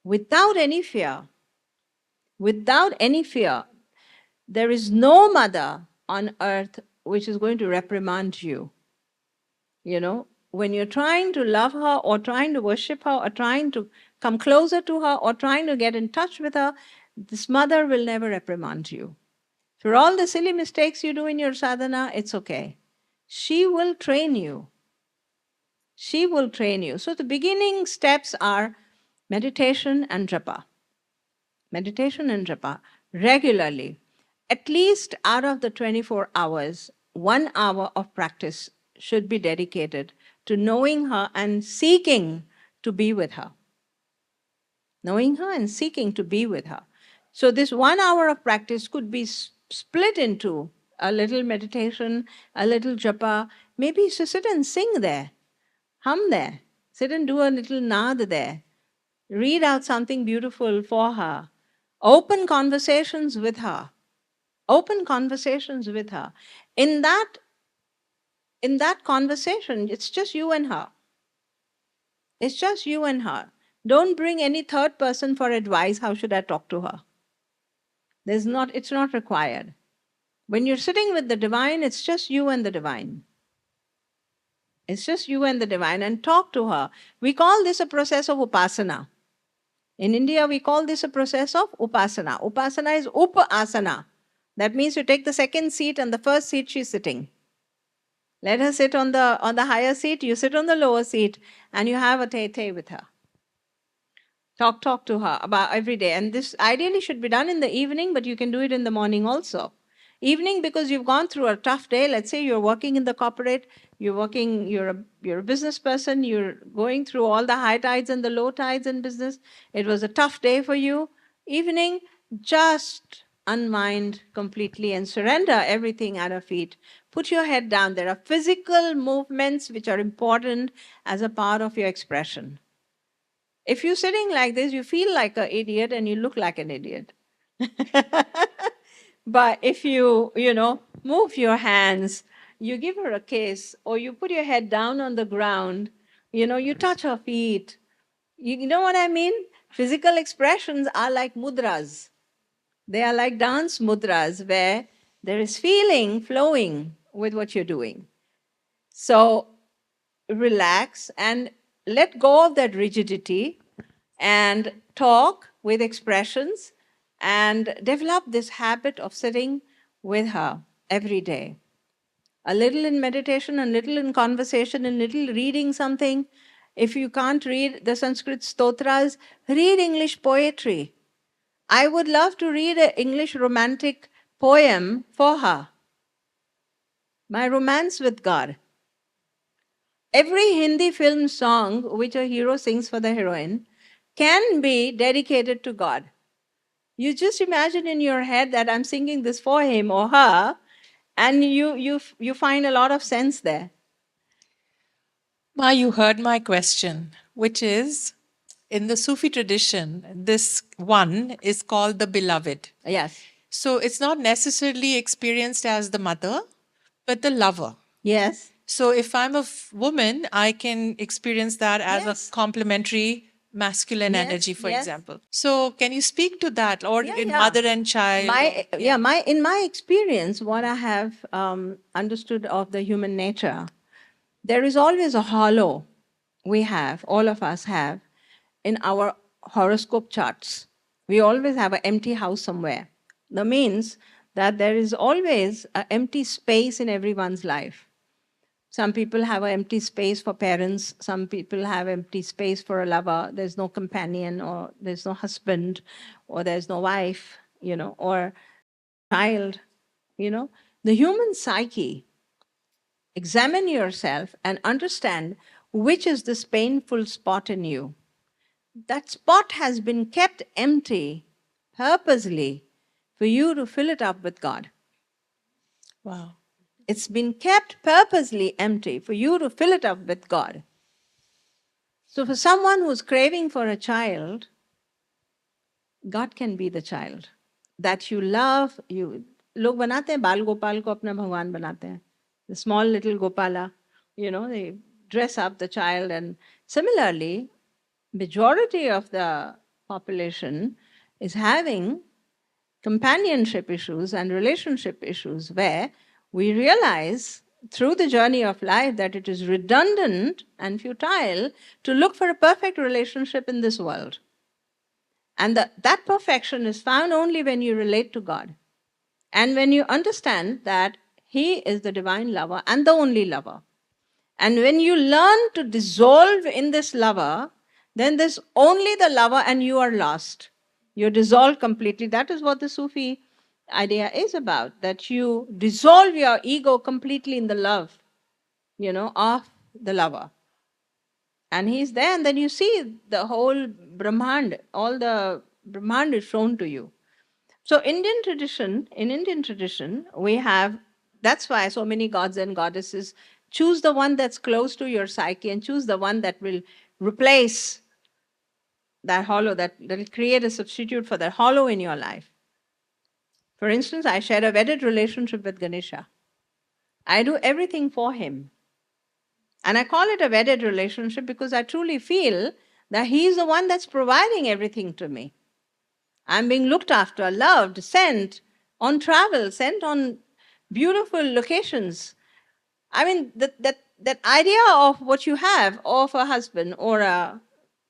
without any fear, there is no mother on earth which is going to reprimand you. When you're trying to love her or trying to worship her or trying to come closer to her or trying to get in touch with her, this mother will never reprimand you. For all the silly mistakes you do in your sadhana, it's okay. She will train you. She will train you. So the beginning steps are meditation and japa. Meditation and japa regularly. At least out of the 24 hours, 1 hour of practice should be dedicated to knowing her and seeking to be with her. Knowing her and seeking to be with her. So this 1 hour of practice could be split into a little meditation, a little japa. Maybe you sit and sing there, hum there, sit and do a little nad there. Read out something beautiful for her. Open conversations with her. Open conversations with her. In that conversation, it's just you and her. It's just you and her. Don't bring any third person for advice. How should I talk to her? It's not required. When you're sitting with the divine, it's just you and the divine. It's just you and the divine, and talk to her. We call this a process of upasana. In India, we call this a process of upasana. Upasana is upasana. That means you take the second seat and the first seat she's sitting. Let her sit on the higher seat, you sit on the lower seat, and you have a te with her. Talk to her about every day. And this ideally should be done in the evening, but you can do it in the morning also. Evening, because you've gone through a tough day. Let's say you're working in the corporate, you're a business person, you're going through all the high tides and the low tides in business. It was a tough day for you. Evening, just unwind completely and surrender everything at her feet. Put your head down. There are physical movements which are important as a part of your expression. If you're sitting like this, you feel like an idiot and you look like an idiot. But if you move your hands, you give her a kiss, or you put your head down on the ground, you touch her feet. You know what I mean? Physical expressions are like mudras. They are like dance mudras where there is feeling flowing with what you're doing. So relax and let go of that rigidity and talk with expressions and develop this habit of sitting with her every day. A little in meditation, a little in conversation, a little reading something. If you can't read the Sanskrit stotras, read English poetry. I would love to read an English romantic poem for her. My romance with God. Every Hindi film song which a hero sings for the heroine can be dedicated to God. You just imagine in your head that I'm singing this for him or her, and you find a lot of sense there. Ma, you heard my question, which is, in the Sufi tradition, this one is called the beloved. Yes. So it's not necessarily experienced as the mother, but the lover. Yes. So if I'm a woman, I can experience that as Yes. a complementary masculine Yes, energy, for yes. example. So can you speak to that, or Yeah, in yeah. mother and child? In my experience, what I have understood of the human nature, there is always a hollow all of us have, in our horoscope charts. We always have an empty house somewhere. That means that there is always an empty space in everyone's life. Some people have an empty space for parents. Some people have empty space for a lover. There's no companion, or there's no husband, or there's no wife, or child. The human psyche. Examine yourself and understand which is this painful spot in you. that spot has been kept empty purposely for you to fill it up with God. Wow. It's been kept purposely empty for you to fill it up with God. So for someone who's craving for a child, God can be the child that you love. You लोग बनाते हैं बाल गोपाल को अपना भगवान बनाते हैं. The small little Gopala, they dress up the child. And similarly, majority of the population is having companionship issues and relationship issues where we realize through the journey of life that it is redundant and futile to look for a perfect relationship in this world. And that perfection is found only when you relate to God. And when you understand that He is the divine lover and the only lover. And when you learn to dissolve in this lover, then there's only the lover and you are lost. You're dissolved completely. That is what the Sufi idea is about, that you dissolve your ego completely in the love, of the lover. And he's there, and then you see the whole Brahmand, all the Brahmand is shown to you. So in Indian tradition, we have, that's why so many gods and goddesses choose the one that's close to your psyche and choose the one that will replace that hollow, that will create a substitute for that hollow in your life. For instance, I share a wedded relationship with Ganesha. I do everything for him. And I call it a wedded relationship because I truly feel that he's the one that's providing everything to me. I'm being looked after, loved, sent on travel, sent on beautiful locations. I mean, that idea of what you have of a husband or a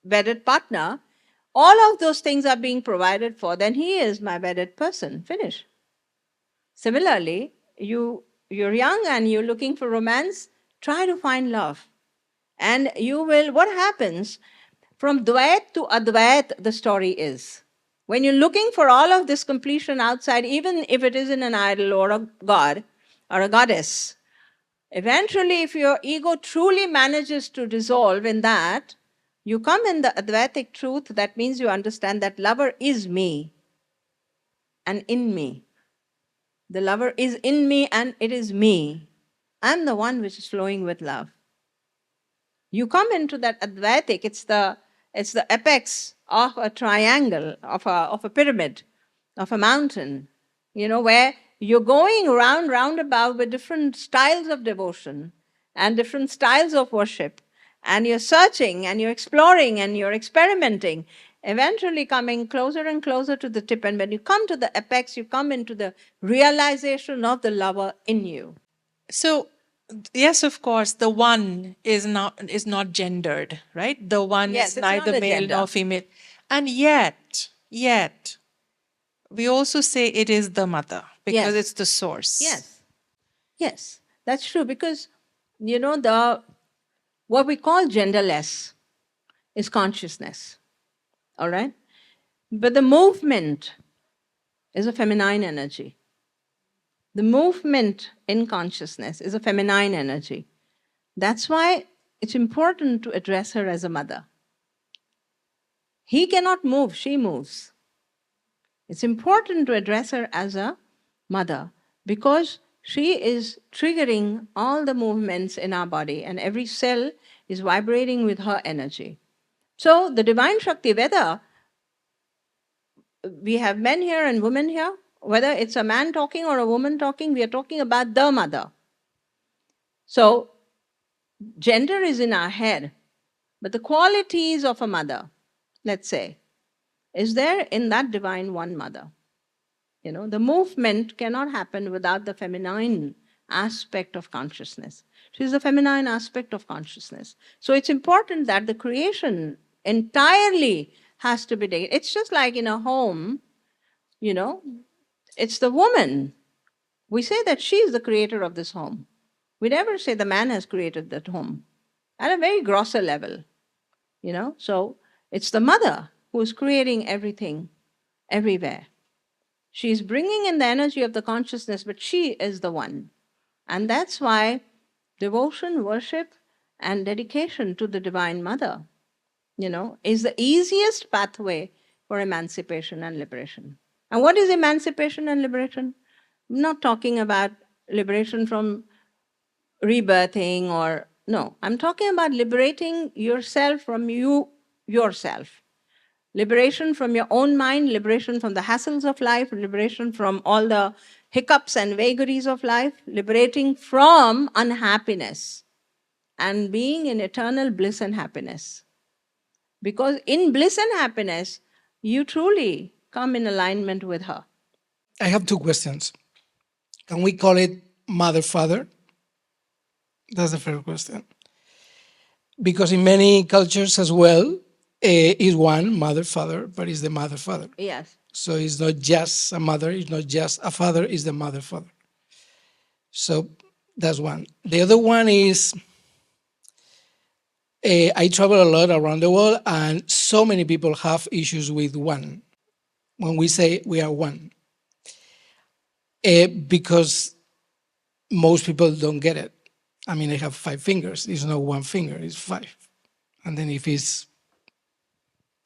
wedded partner, all of those things are being provided for, then he is my wedded person. Finish. Similarly, you're young and you're looking for romance, try to find love. And you will, what happens? From Dvait to Advait, the story is. When you're looking for all of this completion outside, even if it is in an idol or a god or a goddess, eventually, if your ego truly manages to dissolve in that, you come in the Advaitic truth. That means you understand that lover is me and in me. The lover is in me and it is me. I'm the one which is flowing with love. You come into that Advaitic, it's the apex of a triangle, of a pyramid, of a mountain, where you're going round about with different styles of devotion and different styles of worship, and you're searching and you're exploring and you're experimenting, eventually coming closer and closer to the tip. And when you come to the apex, you come into the realization of the lover in you. So, yes, of course, the one is not gendered, right? The one Yes, is it's not neither a male gender. nor female. And yet, we also say it is the mother because Yes. it's the source. Yes, that's true, because what we call genderless is consciousness. All right? But the movement is a feminine energy. The movement in consciousness is a feminine energy. That's why it's important to address her as a mother. He cannot move, she moves. It's important to address her as a mother because she is triggering all the movements in our body, and every cell is vibrating with her energy. So the divine Shakti, whether we have men here and women here, whether it's a man talking or a woman talking, we are talking about the mother. So gender is in our head, but the qualities of a mother, let's say, is there in that divine one mother. The movement cannot happen without the feminine aspect of consciousness. She's the feminine aspect of consciousness. So it's important that the creation entirely has to be taken. It's just like in a home, it's the woman. We say that she is the creator of this home. We never say the man has created that home at a very grosser level, So it's the mother who is creating everything, everywhere. She's bringing in the energy of the consciousness, but she is the one. And that's why devotion, worship, and dedication to the Divine Mother is the easiest pathway for emancipation and liberation. And what is emancipation and liberation? I'm not talking about liberation from rebirthing no, I'm talking about liberating yourself from yourself. Liberation from your own mind, liberation from the hassles of life, liberation from all the hiccups and vagaries of life, liberating from unhappiness and being in eternal bliss and happiness. Because in bliss and happiness, you truly come in alignment with her. I have two questions. Can we call it mother father? That's the first question. Because in many cultures as well, is one mother father, but it's the mother father. Yes. So it's not just a mother, it's not just a father, it's the mother father. So that's one. The other one is I travel a lot around the world, and so many people have issues with one. When we say we are one, because most people don't get it. I mean, I have 5 fingers. It's not one finger, it's 5. And then if it's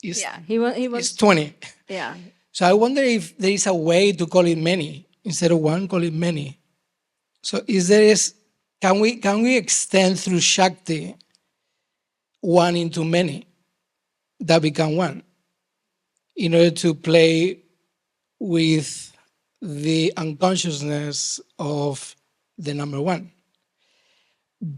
Yeah, he was. it's 20. Yeah. So I wonder if there is a way to call it many instead of one, call it many. So can we extend through Shakti one into many that become one in order to play with the unconsciousness of the number one?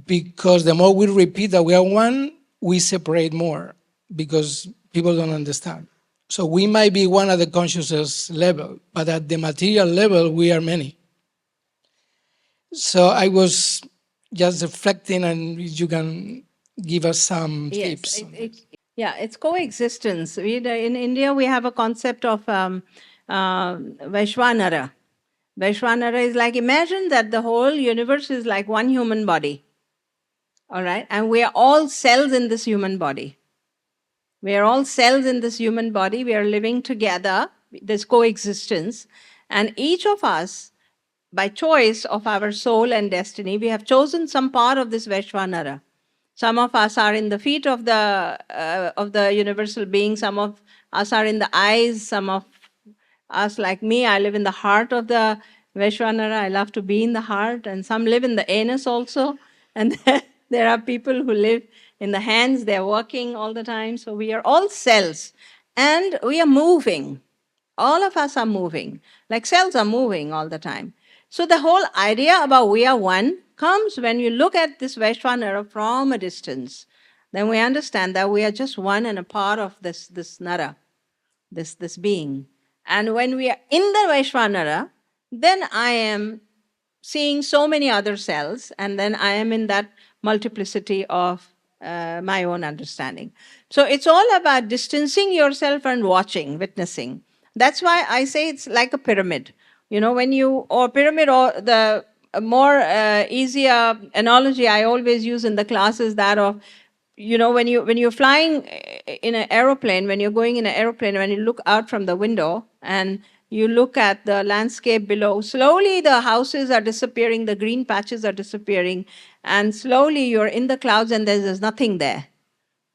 Because the more we repeat that we are one, we separate more because people don't understand. So we might be one at the consciousness level, but at the material level, we are many. So I was just reflecting, and you can give us some tips. Yeah, it's coexistence. In India, we have a concept of Vaishwanara. Vaishwanara is like, imagine that the whole universe is like one human body. All right? And we are all cells in this human body. We are all cells in this human body. We are living together. There's coexistence. And each of us, by choice of our soul and destiny, we have chosen some part of this Vaishwanara. Some of us are in the feet of the universal being. Some of us are in the eyes. Some of us, like me, I live in the heart of the Vaishwanara. I love to be in the heart. And some live in the anus also. And there are people who live in the hands. They're working all the time. So we are all cells. And we are moving. All of us are moving. Like cells are moving all the time. So the whole idea about we are one comes when you look at this Vaishwanara from a distance. Then we understand that we are just one and a part of this Nara, this being. And when we are in the Vaishwanara, then I am seeing so many other cells, and then I am in that multiplicity of my own understanding. So it's all about distancing yourself and watching, witnessing. That's why I say it's like a pyramid. Pyramid, or the more easier analogy I always use in the class is that of, when you're flying in an aeroplane, when you're going in an aeroplane, when you look out from the window and you look at the landscape below, slowly the houses are disappearing, the green patches are disappearing, and slowly you're in the clouds and there's nothing there.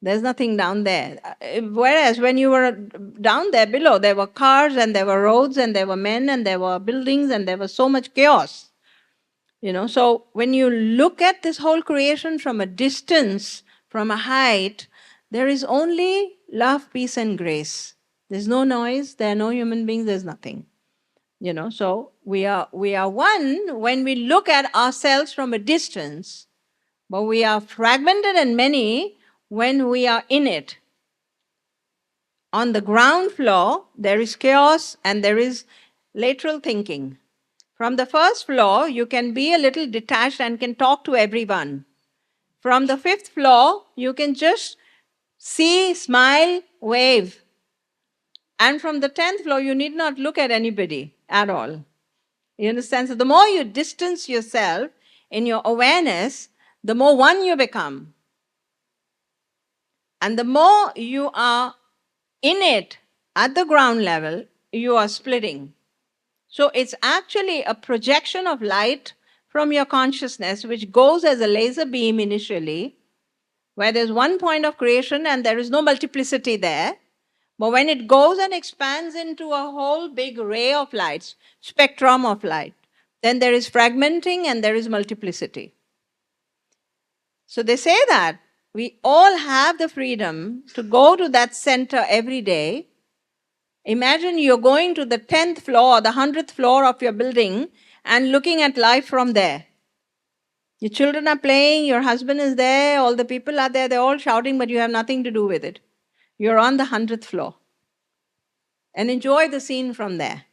There's nothing down there. Whereas when you were down there below, there were cars and there were roads and there were men and there were buildings and there was so much chaos. So when you look at this whole creation from a distance, from a height, there is only love, peace, and grace. There's no noise, there are no human beings, there's nothing. So we are one when we look at ourselves from a distance, but we are fragmented and many when we are in it. On the ground floor, there is chaos and there is lateral thinking. From the first floor, you can be a little detached and can talk to everyone. From the 5th floor, you can just see, smile, wave. And from the 10th floor, you need not look at anybody at all. You understand? So the more you distance yourself in your awareness, the more one you become. And the more you are in it at the ground level, you are splitting. So it's actually a projection of light from your consciousness, which goes as a laser beam initially, where there's one point of creation and there is no multiplicity there. But when it goes and expands into a whole big ray of lights, spectrum of light, then there is fragmenting and there is multiplicity. So they say that we all have the freedom to go to that center every day. Imagine you're going to the 10th floor, the 100th floor of your building and looking at life from there. Your children are playing, your husband is there, all the people are there, they're all shouting, but you have nothing to do with it. You're on the 100th floor. And enjoy the scene from there.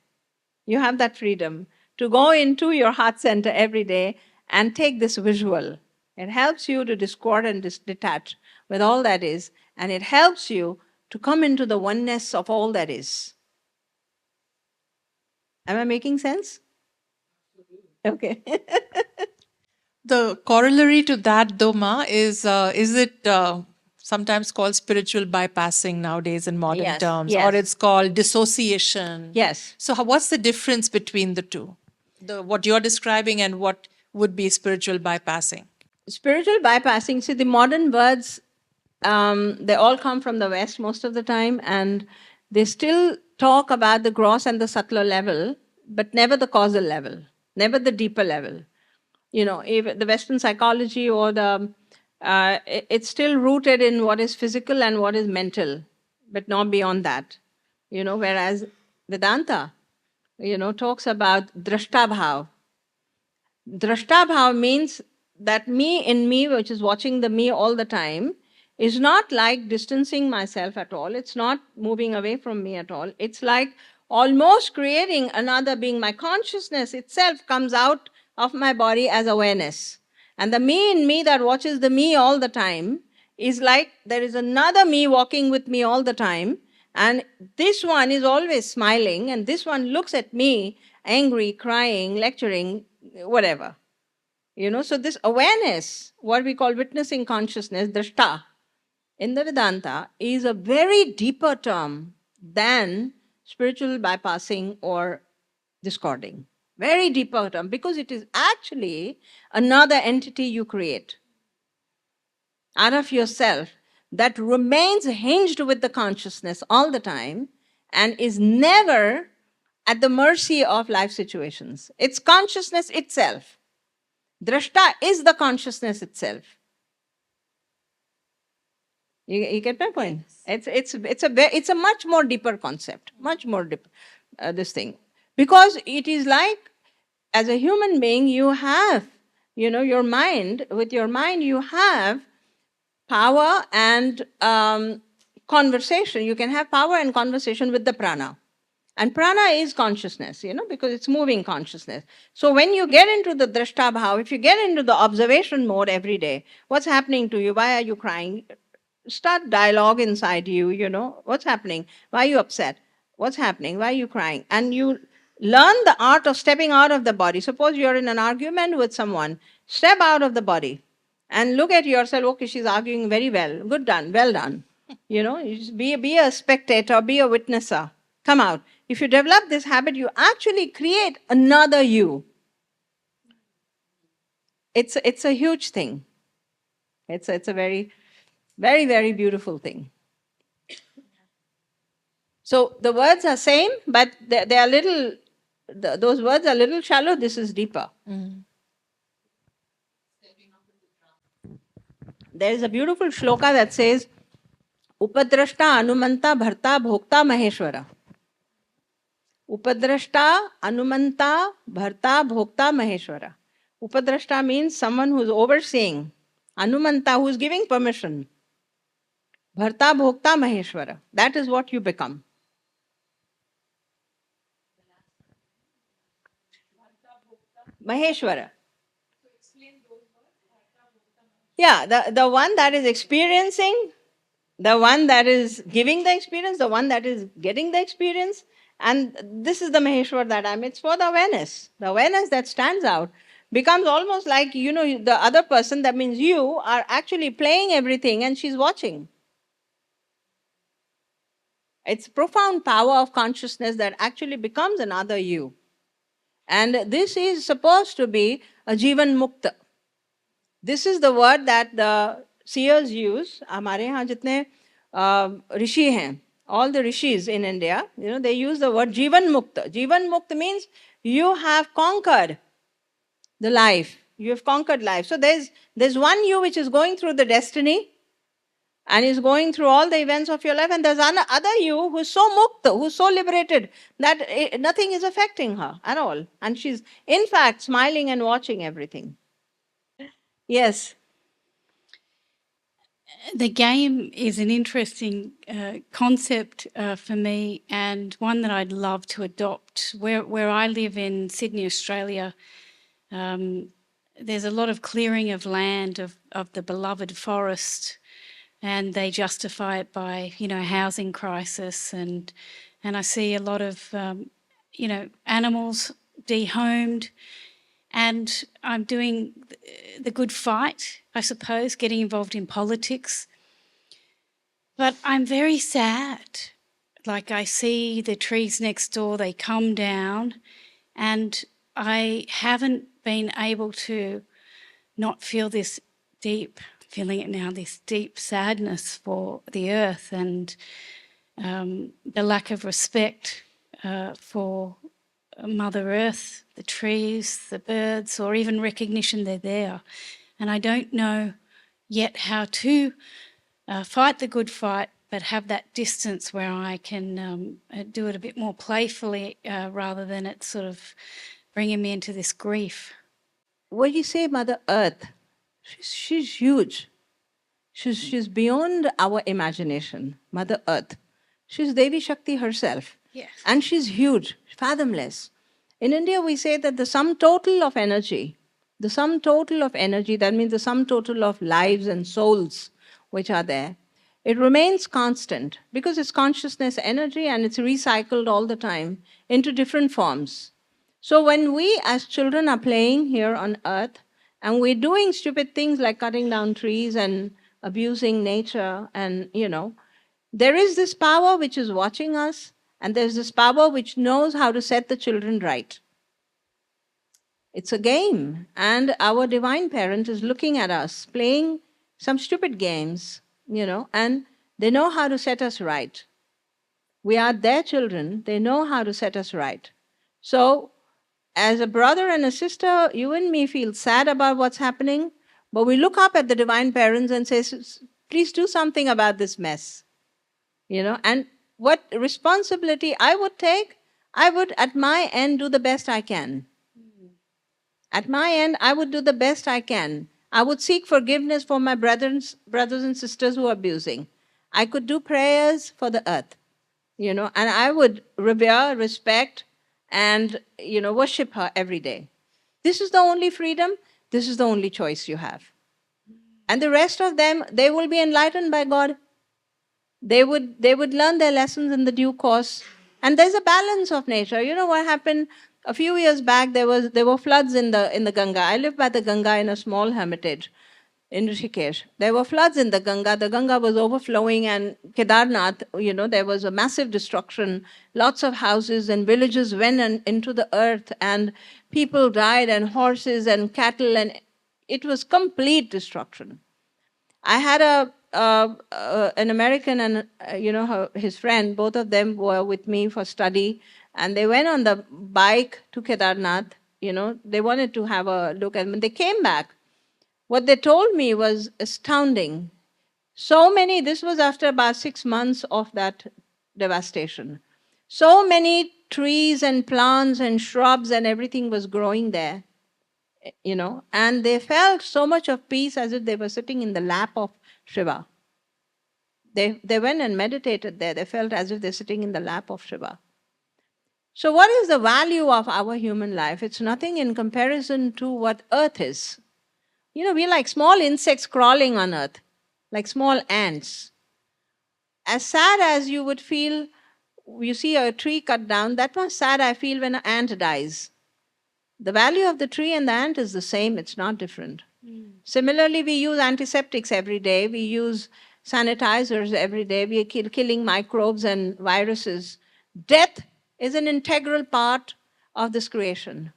You have that freedom to go into your heart center every day and take this visual. It helps you to discord and detach with all that is, and it helps you to come into the oneness of all that is. Am I making sense? Okay. The corollary to that, Doma, is it sometimes called spiritual bypassing nowadays in modern Yes, terms, yes. or it's called dissociation? Yes. So what's the difference between the two? What you're describing and what would be spiritual bypassing? Spiritual bypassing, see, the modern words, they all come from the West most of the time, and they still talk about the gross and the subtler level, but never the causal level, never the deeper level. You know, even the Western psychology or it's still rooted in what is physical and what is mental, but not beyond that. You know, whereas Vedanta, talks about drashtabhav. Drashtabhav means that me in me, which is watching the me all the time, is not like distancing myself at all. It's not moving away from me at all. It's like almost creating another being. My consciousness itself comes out of my body as awareness. And the me in me that watches the me all the time is like there is another me walking with me all the time. And this one is always smiling, and this one looks at me angry, crying, lecturing, whatever. So this awareness, what we call witnessing consciousness, drashta, in the Vedanta, is a very deeper term than spiritual bypassing or discording. Very deeper term, because it is actually another entity you create out of yourself that remains hinged with the consciousness all the time and is never at the mercy of life situations. It's consciousness itself. Drashta is the consciousness itself. You get my point? It's a much more deeper concept, much more deep, this thing. Because it is like, as a human being, you have, your mind, with your mind you have power and conversation. You can have power and conversation with the prana. And prana is consciousness, because it's moving consciousness. So when you get into the drashtabhav, if you get into the observation mode every day, what's happening to you? Why are you crying? Start dialogue inside you, what's happening? Why are you upset? What's happening? Why are you crying? And you learn the art of stepping out of the body. Suppose you're in an argument with someone, step out of the body and look at yourself. Okay, she's arguing very well. Good done, well done. You just be a spectator, be a witnesser. Come out. If you develop this habit, you actually create another you. It's a huge thing. It's a very, very, very beautiful thing. So the words are same, but they are little. Those words are little shallow. This is deeper. There is a beautiful shloka that says, Upadrashta Anumanta Bharta Bhokta Maheshwara. Upadrashta Anumanta Bharta Bhokta Maheshwara. Upadrashta means someone who is overseeing. Anumanta, who is giving permission. Bharta Bhokta Maheshwara. That is what you become. Maheshwara. Yeah, the one that is experiencing, the one that is giving the experience, the one that is getting the experience. And this is the Maheshwar that I'm. It's for the awareness. The awareness that stands out becomes almost like, the other person, that means you are actually playing everything and she's watching. It's profound power of consciousness that actually becomes another you. And this is supposed to be a Jivan Mukta. This is the word that the seers use, हमारे यहाँ जितने ऋषि हैं, all the rishis in India, they use the word Jivan Mukta. Jivan Mukta means you have conquered the life. You have conquered life. So there's one you which is going through the destiny and is going through all the events of your life, and there's another you who's so mukta, who's so liberated that nothing is affecting her at all. And she's, in fact, smiling and watching everything. Yes. The game is an interesting concept for me, and one that I'd love to adopt. Where I live in Sydney, Australia, there's a lot of clearing of land of the beloved forest, and they justify it by housing crisis, and I see a lot of animals dehomed. And I'm doing the good fight, I suppose, getting involved in politics. But I'm very sad. Like, I see the trees next door, they come down, and I haven't been able to not feel this deep, feeling it now, this deep sadness for the earth and the lack of respect for Mother Earth, the trees, the birds, or even recognition they're there. And I don't know yet how to fight the good fight, but have that distance where I can do it a bit more playfully rather than it sort of bringing me into this grief. When you say Mother Earth, she's huge. She's beyond our imagination, Mother Earth. She's Devi Shakti herself. Yes. And she's huge, fathomless. In India, we say that the sum total of energy, that means the sum total of lives and souls which are there, it remains constant because it's consciousness energy and it's recycled all the time into different forms. So when we as children are playing here on earth and we're doing stupid things like cutting down trees and abusing nature and, there is this power which is watching us, and there's this power which knows how to set the children right. It's a game, and our divine parent is looking at us playing some stupid games, and they know how to set us right. We are their children, they know how to set us right. So, as a brother and a sister, you and me feel sad about what's happening, but we look up at the divine parents and say, please do something about this mess. And what responsibility I would take, I would at my end do the best I can. At my end, I would do the best I can. I would seek forgiveness for my brothers and sisters who are abusing. I could do prayers for the earth, and I would revere, respect, and, worship her every day. This is the only freedom. This is the only choice you have. And the rest of them, they will be enlightened by God. They would learn their lessons in the due course. And there's a balance of nature. You know what happened? A few years back, there were floods in the Ganga. I live by the Ganga in a small hermitage in Rishikesh. There were floods in the Ganga. The Ganga was overflowing, and Kedarnath, there was a massive destruction. Lots of houses and villages went into the earth, and people died, and horses and cattle, and it was complete destruction. I had an American and his friend. Both of them were with me for study, and they went on the bike to Kedarnath. They wanted to have a look, and when they came back, what they told me was astounding. So many. This was after about 6 months of that devastation. So many trees and plants and shrubs and everything was growing there. And they felt so much of peace as if they were sitting in the lap of Shiva. They went and meditated there. They felt as if they're sitting in the lap of Shiva. So what is the value of our human life? It's nothing in comparison to what Earth is. We're like small insects crawling on Earth, like small ants. As sad as you would feel, you see a tree cut down, that much sad I feel when an ant dies. The value of the tree and the ant is the same, it's not different. Similarly, we use antiseptics every day, we use sanitizers every day, we are killing microbes and viruses. Death is an integral part of this creation.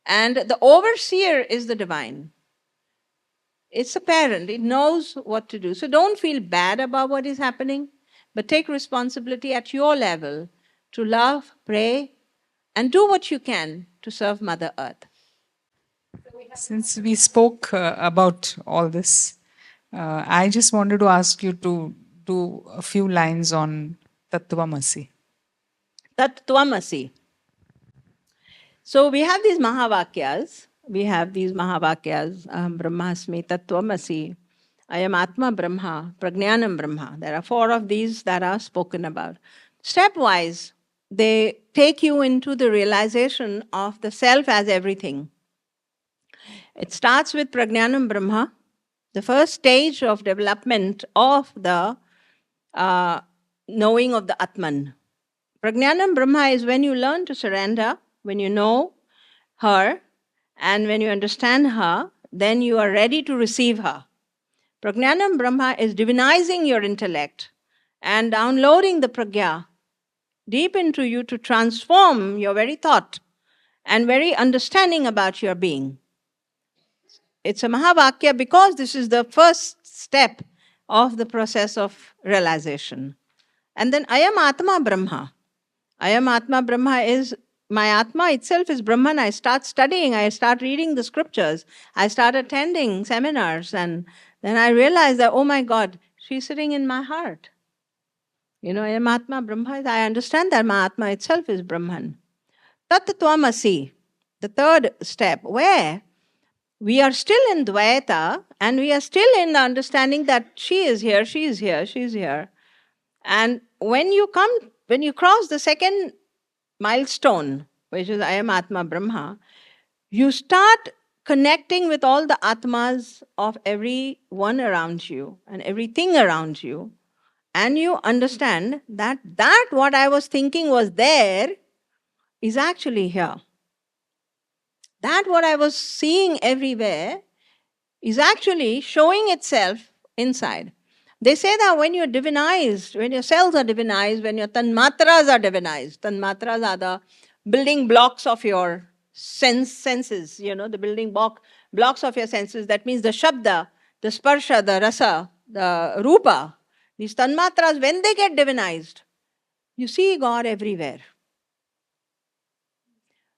And the overseer is the divine. It's a parent. It knows what to do. So don't feel bad about what is happening, but take responsibility at your level to love, pray, and do what you can to serve Mother Earth. Since we spoke about all this, I just wanted to ask you to do a few lines on Tattvamasi. Tattvamasi. So we have these Mahavakyas. Aham Brahmasmi, Tattvamasi, Ayam Atma Brahma, Pragnanam Brahma. There are 4 of these that are spoken about. Stepwise, they take you into the realization of the self as everything. It starts with Pragnanam Brahma, the first stage of development of the knowing of the Atman. Pragnanam Brahma is when you learn to surrender, when you know her, and when you understand her, then you are ready to receive her. Pragnanam Brahma is divinizing your intellect and downloading the pragya deep into you to transform your very thought and very understanding about your being. It's a Mahavakya because this is the first step of the process of realization. And then Ayam Atma Brahma. Ayam Atma Brahma is, my Atma itself is Brahman. I start studying, I start reading the scriptures, I start attending seminars, and then I realize that, oh my God, she's sitting in my heart. Ayam Atma Brahma, I understand that my Atma itself is Brahman. Tattvamasi, the third step, where we are still in Dvaita and we are still in the understanding that she is here, she is here, she is here. And when you cross the second milestone, which is Ayam Atma Brahma, you start connecting with all the Atmas of everyone around you and everything around you. And you understand that what I was thinking was there is actually here. That what I was seeing everywhere is actually showing itself inside. They say that when you're divinized, when your cells are divinized, when your tanmatras are tanmatras are the building blocks of your senses, the building blocks of your senses. That means the shabda, the sparsha, the rasa, the rupa. These tanmatras, when they get divinized, you see God everywhere.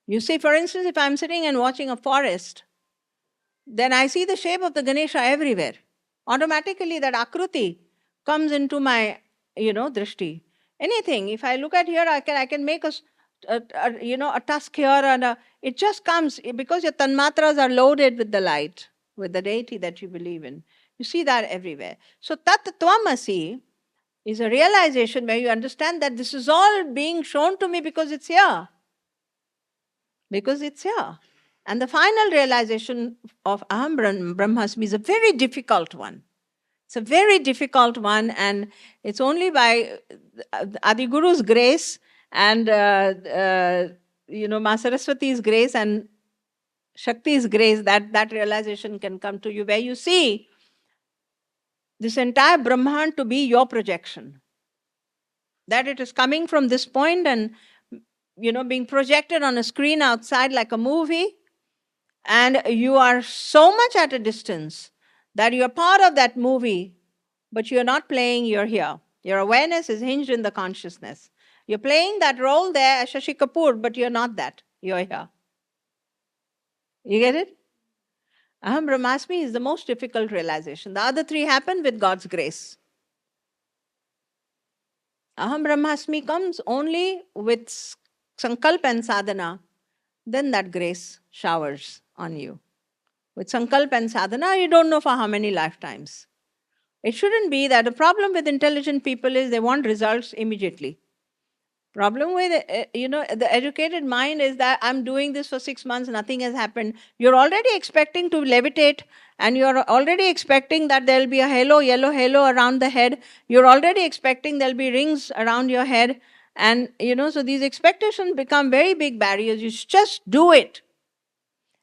You see, for instance, if I'm sitting and watching a forest, then I see the shape of the Ganesha everywhere. Automatically that akruti comes into my, drishti. Anything, if I look at here, I can make a tusk here, and it just comes because your tanmatras are loaded with the light, with the deity that you believe in. You see that everywhere. So Tattvamasi is a realization where you understand that this is all being shown to me because it's here. Because it's here. And the final realization of Aham Brahmasmi is a very difficult one. It's a very difficult one, and it's only by Adi Guru's grace and Ma Saraswati's grace and Shakti's grace that realization can come to you, where you see this entire Brahman to be your projection. That it is coming from this point and being projected on a screen outside like a movie, and you are so much at a distance that you are part of that movie, but you are not playing, you're here. Your awareness is hinged in the consciousness. You're playing that role there as Shashi Kapoor, but you're not that. You're here. You get it? Aham Brahmasmi is the most difficult realization. The other 3 happen with God's grace. Aham Brahmasmi comes only with sankalpa and sadhana, then that grace showers on you. With sankalpa and sadhana, you don't know for how many lifetimes. It shouldn't be that. The problem with intelligent people is they want results immediately. Problem with the educated mind is that I'm doing this for 6 months, nothing has happened. You're already expecting to levitate, and you're already expecting that there'll be a halo, yellow halo around the head. You're already expecting there'll be rings around your head. And so these expectations become very big barriers. You just do it.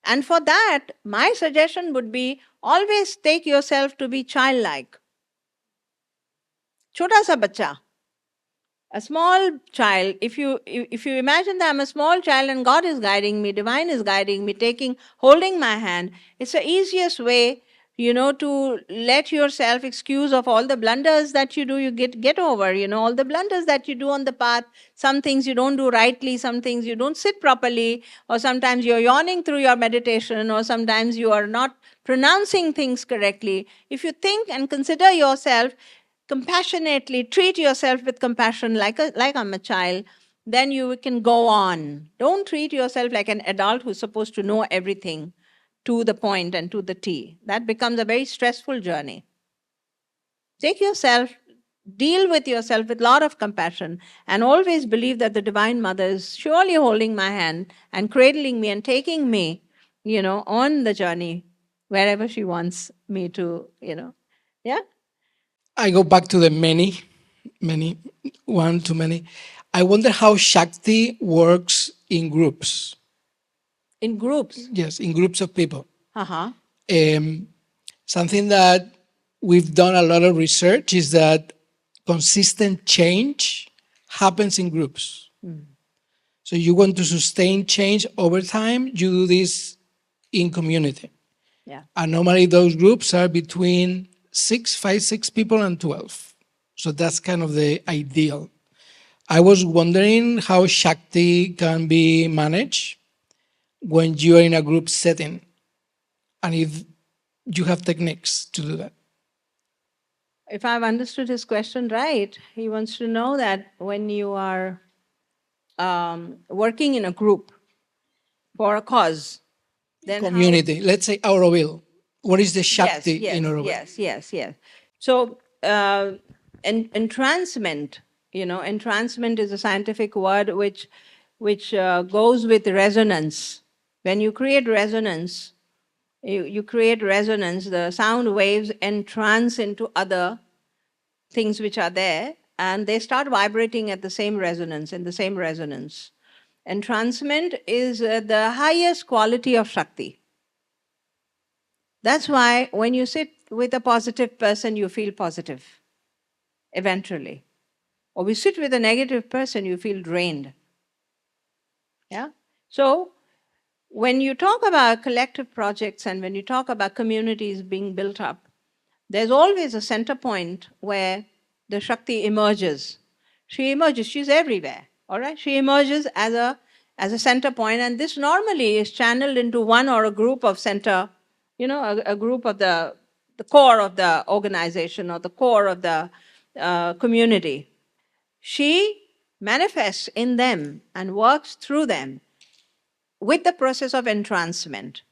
And for that, my suggestion would be always take yourself to be childlike. Chota sa bacha. A small child, if you imagine that I'm a small child and God is guiding me, divine is guiding me, holding my hand, it's the easiest way, to let yourself excuse of all the blunders that you do, you get over, all the blunders that you do on the path. Some things you don't do rightly, some things you don't sit properly, or sometimes you're yawning through your meditation, or sometimes you are not pronouncing things correctly. If you think and consider yourself compassionately, treat yourself with compassion like I'm a child, then you can go on. Don't treat yourself like an adult who's supposed to know everything to the point and to the T. That becomes a very stressful journey. Deal with yourself with a lot of compassion, and always believe that the Divine Mother is surely holding my hand and cradling me and taking me, on the journey wherever she wants me to, Yeah? I go back to the many, one too many. I wonder how Shakti works in groups. In groups. Yes, in groups of people. Uh-huh. Something that we've done a lot of research is that consistent change happens in groups. So you want to sustain change over time, you do this in community. Yeah. And normally those groups are between 6 people and 12. So that's kind of the ideal. I was wondering how Shakti can be managed when you're in a group setting, and if you have techniques to do that. If I've understood his question right, he wants to know that when you are working in a group for a cause, then Community, let's say Auroville. What is the Shakti in Auroville? Yes. So, entrancement, entrancement is a scientific word which goes with resonance. When you create resonance, you create resonance, the sound waves entrance into other things which are there, and they start vibrating at the same resonance, in the same resonance. Entrancement is the highest quality of Shakti. That's why when you sit with a positive person, you feel positive, eventually. Or we sit with a negative person, you feel drained. Yeah? So, when you talk about collective projects and when you talk about communities being built up, there's always a center point where the Shakti emerges. She emerges, she's everywhere, all right? She emerges as a center point, and this normally is channeled into one or a group of center, a group of the core of the organization or the core of the community. She manifests in them and works through them with the process of entrancement.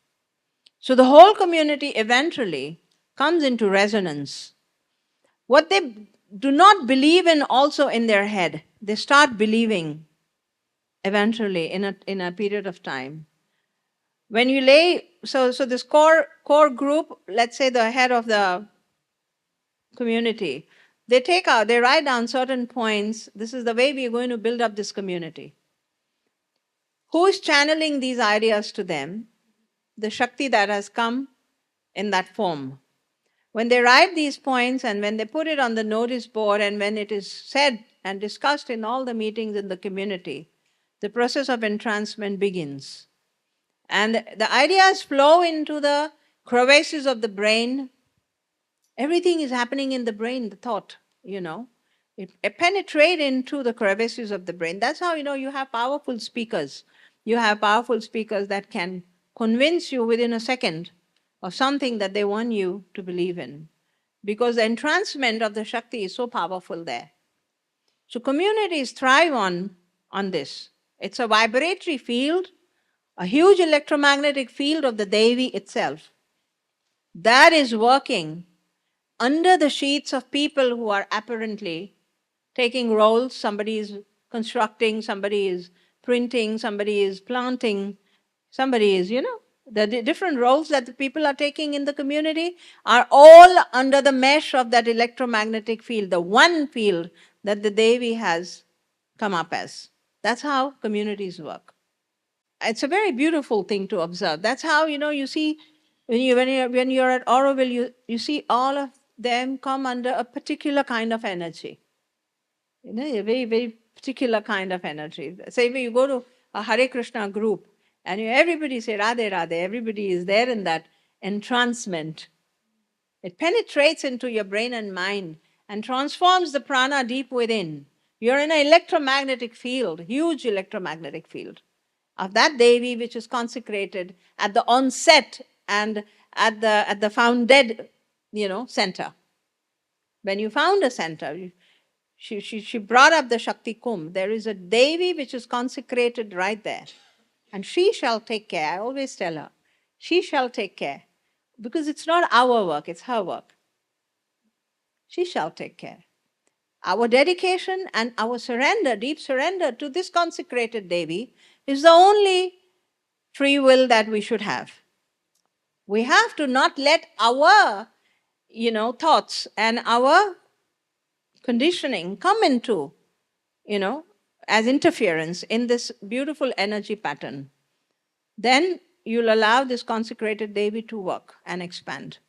So the whole community eventually comes into resonance. What they do not believe in also in their head, they start believing eventually in a period of time. When you so this core group, let's say the head of the community, they write down certain points. This is the way we are going to build up this community. Who is channeling these ideas to them? The Shakti that has come in that form. When they write these points and when they put it on the notice board and when it is said and discussed in all the meetings in the community, the process of entrancement begins. And the ideas flow into the crevices of the brain. Everything is happening in the brain, the thought, It penetrates into the crevices of the brain. That's how, you have powerful speakers. You have powerful speakers that can convince you within a second of something that they want you to believe in. Because the entrancement of the Shakti is so powerful there. So communities thrive on this. It's a vibratory field, a huge electromagnetic field of the Devi itself. That is working under the sheets of people who are apparently taking roles. Somebody is constructing, somebody is printing, somebody is planting, somebody is, the different roles that the people are taking in the community are all under the mesh of that electromagnetic field, the one field that the Devi has come up as. That's how communities work. It's a very beautiful thing to observe. That's how, you see, when you're at Auroville, you see all of them come under a particular kind of energy. A very, very particular kind of energy. Say, when you go to a Hare Krishna group, and everybody say Radhe Radhe, everybody is there in that entrancement. It penetrates into your brain and mind and transforms the prana deep within. You're in an electromagnetic field, huge electromagnetic field of that Devi which is consecrated at the onset and at the founded, center. When you found a center, she brought up the Shakti Kumbh. There is a Devi which is consecrated right there. And she shall take care. I always tell her, she shall take care. Because it's not our work, it's her work. She shall take care. Our dedication and our surrender, deep surrender to this consecrated Devi, is the only free will that we should have. We have to not let our, thoughts and our conditioning come into, as interference in this beautiful energy pattern. Then you'll allow this consecrated Devi to work and expand.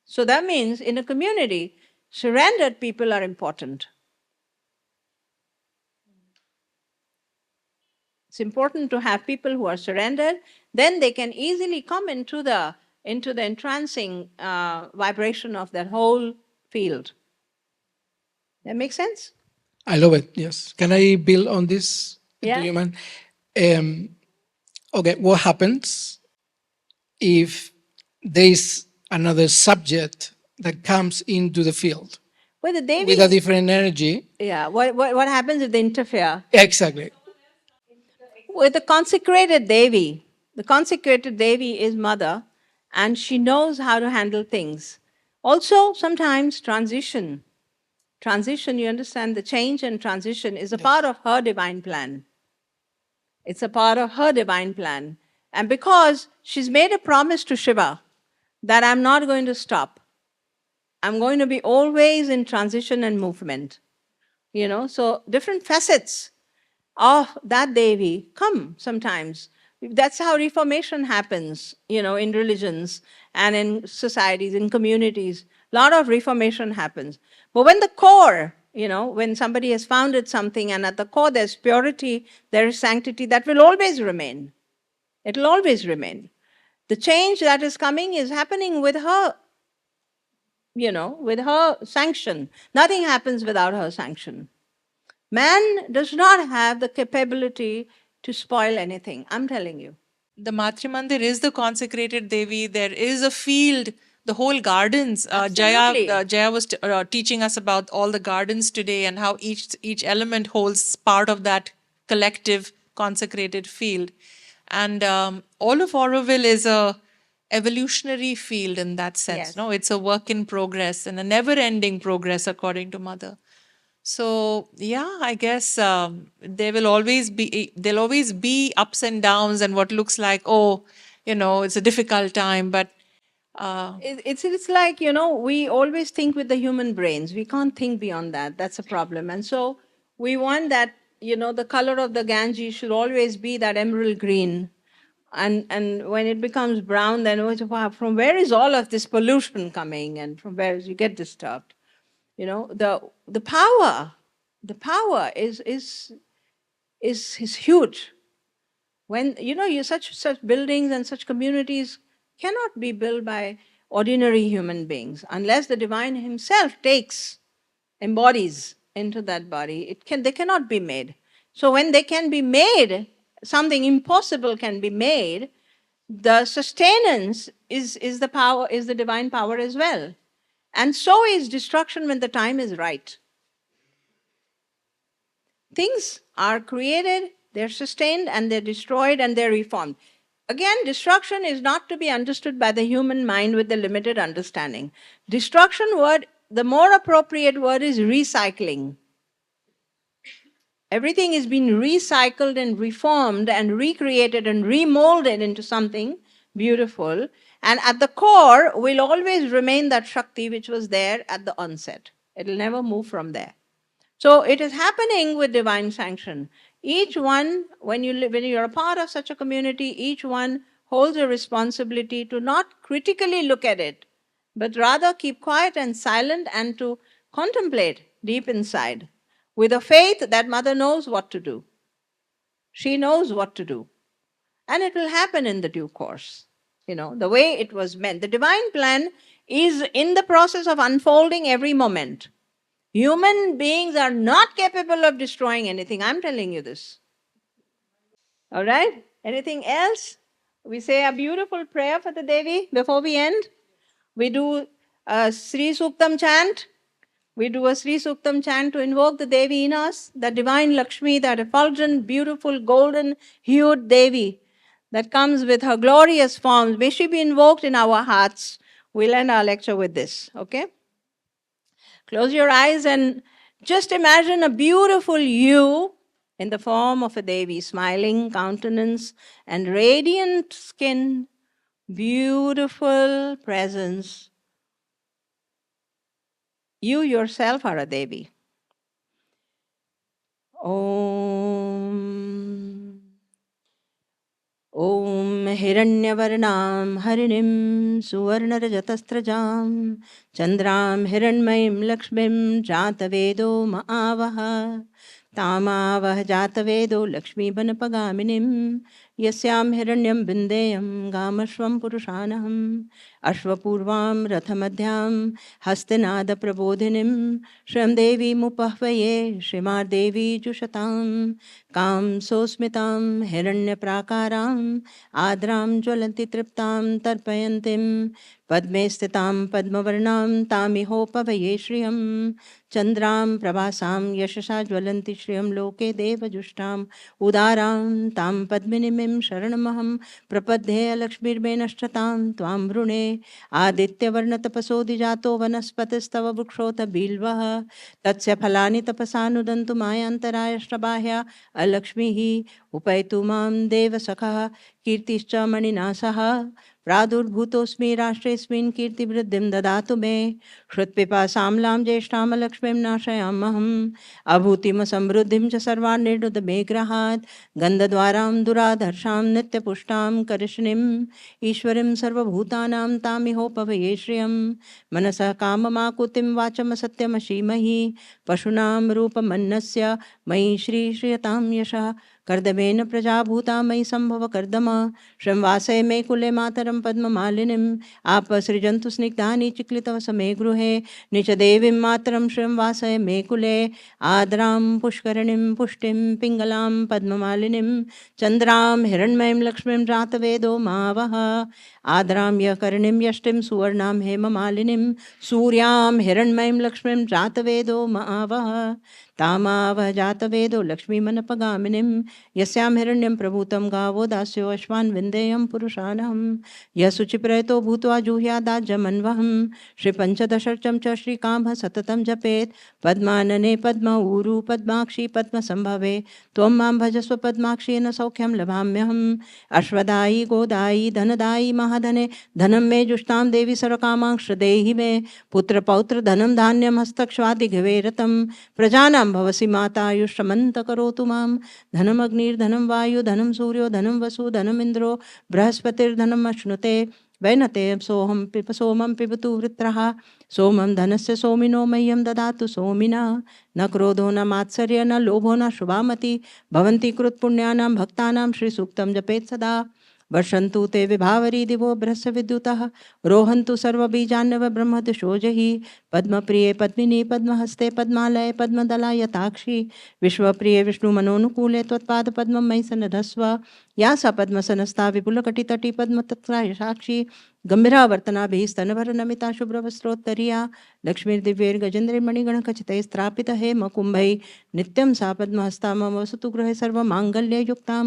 So that means in a community, surrendered people are important. It's important to have people who are surrendered. Then they can easily come into the entrancing vibration of that whole field. That makes sense? I love it, yes. Can I build on this? Yeah. Do you mind? Okay, what happens if there's another subject that comes into the field Well, the Devi, with a different energy? yeah. What happens if they interfere? Exactly. With the consecrated Devi is mother, and she knows how to handle things. Also, sometimes transition, you understand, the change and transition is a part of her divine plan. It's a part of her divine plan. And because she's made a promise to Shiva that I'm not going to stop, I'm going to be always in transition and movement. So different facets of that Devi come sometimes. That's how reformation happens, in religions and in societies, in communities. A lot of reformation happens. But when the core, when somebody has founded something and at the core there's purity, there is sanctity, that will always remain. It will always remain. The change that is coming is happening with her, with her sanction. Nothing happens without her sanction. Man does not have the capability to spoil anything, I'm telling you. The Matri Mandir is the consecrated Devi. There is a field, the whole gardens. Absolutely. Jaya was teaching us about all the gardens today and how each element holds part of that collective consecrated field. And all of Auroville is a evolutionary field in that sense. Yes. No, it's a work in progress and a never-ending progress, according to Mother. So yeah, I guess there'll always be ups and downs and what looks like, it's a difficult time, but It's like, we always think with the human brains. We can't think beyond that. That's a problem. And so we want that, the color of the Ganges should always be that emerald green. And when it becomes brown, then wow, from where is all of this pollution coming? And from where you get disturbed? The power is huge. When such buildings and such communities cannot be built by ordinary human beings unless the divine himself embodies into that body. They cannot be made. So when they can be made, something impossible can be made. The sustenance is the power, is the divine power as well. And so is destruction when the time is right. Things are created, they're sustained, and they're destroyed, and they're reformed. Again, destruction is not to be understood by the human mind with the limited understanding. Destruction word, the more appropriate word is recycling. Everything is being recycled and reformed and recreated and remolded into something beautiful. And at the core will always remain that Shakti which was there at the onset. It will never move from there. So it is happening with divine sanction. Each one, when you're a part of such a community, each one holds a responsibility to not critically look at it, but rather keep quiet and silent and to contemplate deep inside with a faith that Mother knows what to do. She knows what to do. And it will happen in the due course, the way it was meant. The divine plan is in the process of unfolding every moment. Human beings are not capable of destroying anything. I'm telling you this. All right? Anything else? We say a beautiful prayer for the Devi before we end. We do a Sri Suktam chant. We do a Sri Suktam chant to invoke the Devi in us, the divine Lakshmi, that effulgent, beautiful, golden hued Devi that comes with her glorious forms. May she be invoked in our hearts. We'll end our lecture with this, okay? Close your eyes and just imagine a beautiful you in the form of a Devi, smiling countenance and radiant skin, beautiful presence. You yourself are a Devi. Om. Om Hiranyavarnam Harinim Suvarnarajatastrajam Chandram Hiranmayim Lakshmim Jatavedo Maavaha Tamavah Jatavedo Lakshmi Banapagaminim Yasyam Hiranyam Bindeyam Gamashvam Purushanaham Ashvapurvam Rathamadhyam Hastinada Prabodhinim Shram Devi Mupahvaye Shrimar Devi Jushatam Kam Sosmitam Hiranya Prakaram Adram Jwalanti Triptam Tarpayantim Padme Stitam Padmavarnam Tamiho Pavaye Shriyam Chandram Prabhasam Yashasa Jwalanti Shriyam Loke Deva Jushtam Udaram Tam Padminimim Sharanamaham Prapadhe Lakshmir Benashtatam Tvam Brune Aditya Varna Tapasodi Jato Vanaspatistava Vrukshota Bilvaha Tatsya Phalani Tapasanudantu Mayantaraya Shtabahya Alakshmihi Upaitu Mam Deva Sakha Kirtischa Maninasaha प्रादुर्भूतोऽस्मि राष्ट्रेऽस्मिन् कीर्तिवृद्धिं ददातु मे श्रुत्पिपासाम्लां ज्येष्ठां लक्ष्मीं नाशयाम्यहम् अभूतिमसमृद्धिं च सर्वान् निर्णुद मे गृहात् गन्धद्वारां दुराधर्षां नित्यपुष्टां करिष्णीम् ईश्वरीं सर्वभूतानां तामिहोपवये श्रियं मनसः काममाकुतिं वाचमसत्यमशीमहि पशूनां रूपमन्नस्य मयि श्रीश्रियतां यशः कर्दमेन प्रजाभूता मयि संभव कर्दम श्रमवासय मे कुले मातरं पद्ममालिनीम् आपसृजन्तु स्निग्धानि चिक्लितव समे गृहे निच देवीं मातरं श्रमवासय मे कुले आद्रां पुष्करणीं पुष्टिं पिङ्गलां पद्ममालिनीं चन्द्रां हिरण्मयीं लक्ष्मीं जातवेदो मावः आद्रां यकर्णीं यष्टिं सुवर्णां हेममालिनीं सूर्यां हिरण्मयीं लक्ष्मीं जातवेदो मावः तामावह जातवेदो लक्ष्मीमनपगामिनीं यस्यां हिरण्यं प्रभूतं गावो दास्यो अश्वान् विन्देयं पुरुषानहं यः शुचिप्रयतो भूत्वा जुह्यादाज्यमन्वहं श्रीपञ्चदशर्चं च श्रीकामः सततं जपेत् पद्मानने पद्म ऊरु पद्माक्षी पद्मसम्भवे त्वं मां भजस्व पद्माक्षेन सौख्यं लभाम्यहम् अश्वदायी गोदायी धनदायी महाधने धनं मे जुष्टां देवी सर्वकामांक्ष देहि मे पुत्रपौत्र धनं धान्यं हस्तक्ष्वादिघवे रतं प्रजानां भवसि मातायुष्मन्त करोतु मां धनमग्निर्धनं वायु धनं सूर्यो धनं वसु धनमिन्द्रो बृहस्पतिर्धनम् अश्नुते वैनते सोहं सोमं पिबतु वृत्रः सोमं धनस्य सोमिनो मह्यं ददातु सोमिना न क्रोधो न मात्सर्य न लोभो न शुभामति भवन्ति कृतपुण्यानां भक्तानां श्रीसूक्तं जपेत् सदा वर्षन्तु ते विभावरी दिवो बृहस्य विद्युतः रोहन्तु सर्वबीजान्नव ब्रह्मदशोजहि पद्मप्रिये पद्मिनी पद्महस्ते पद्मालये पद्मदला यताक्षी विश्वप्रिये विष्णुमनोनुकूले त्वत्पाद पद्मं मयि सन्निधस्व या सा पद्मसनस्ता विपुलकटितटी पद्मतत्राय साक्षी गम्भीरावर्तनाभिः स्तनभरनमिता शुभ्रवस्त्रोत्तरीया लक्ष्मीर्दिव्यैर्गजेन्द्रैर्मणिगणखचितैः स्थापितः हेमकुम्भैः नित्यं सा पद्महस्ता मम वसतु गृहे सर्वमाङ्गल्ययुक्तां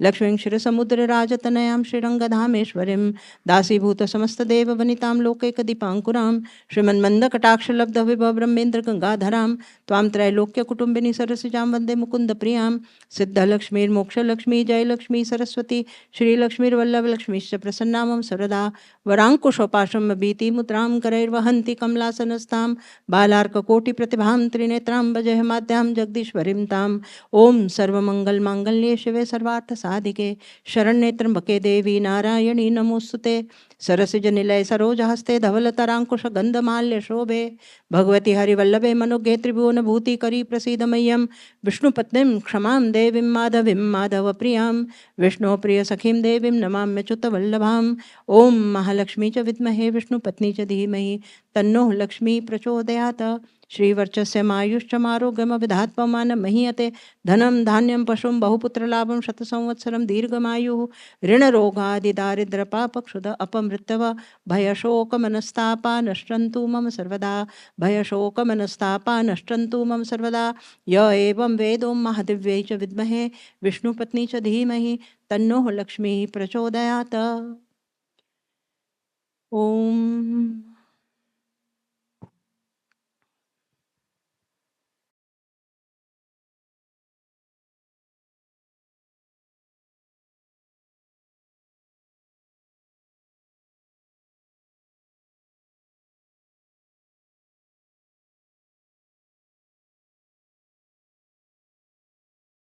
लक्ष्मीं क्षीरसमुद्रराजतनयां श्रीरङ्गधामेश्वरीं दासीभूतसमस्तदेववनितां लोकैकदीपाङ्कुरां श्रीमन्मन्दकटाक्षलब्धविभवब्रह्मेन्द्रगङ्गाधरां त्वां त्रैलोक्यकुटुम्बिनी सरसिजां वन्दे मुकुन्दप्रियां सिद्धलक्ष्मीर्मोक्षलक्ष्मी जयलक्ष्मी सरस्वती श्रीलक्ष्मीर्वल्लभलक्ष्मीश्च प्रसन्ना मम सर्वदा वराङ्कुशोपाशं भीतिमुद्रां करैर्वहन्ति कमलासनस्तां बालार्ककोटिप्रतिभां त्रिनेत्रां भजहमाद्यां जगदीश्वरीं ताम् ॐ सर्वमङ्गलमाङ्गल्ये शिवे सर्वार्थसाधिके शरण्ये त्र्यम्बके देवी नारायणी नमोस्तुते सरसिज निलय सरोजहस्ते धवलतराङ्कुश गन्धमाल्य शोभे भगवती हरिवल्लभे मनोज्ञे त्रिभुवन भूति करी प्रसीद मह्यम विष्णुपत्नीं क्षमां देवीं माधवीं माधवप्रियां विष्णुप्रिय सखीं देवीं नमाम्यच्युतवल्लभाम् ओम महालक्ष्मी च विद्महे विष्णुपत्नी च धीमहि तन्नो लक्ष्मी प्रचोदयात् श्रीवर्चस्यमायुश्चमारोग्यमविधात्ममान महीयते धनं धान्यं पशुं बहुपुत्रलाभं शतसंवत्सरं दीर्घमायुः ऋणरोगादिदारिद्र्यपापक्षुद अपमृत्यव भयशोकमनस्तापा नश्यन्तु मम सर्वदा भयशोकमनस्तापा नश्यन्तु मम सर्वदा य एवं वेदो महादिव्यै च विद्महे विष्णुपत्नी च धीमहि तन्नो लक्ष्मीः प्रचोदयात्। ओम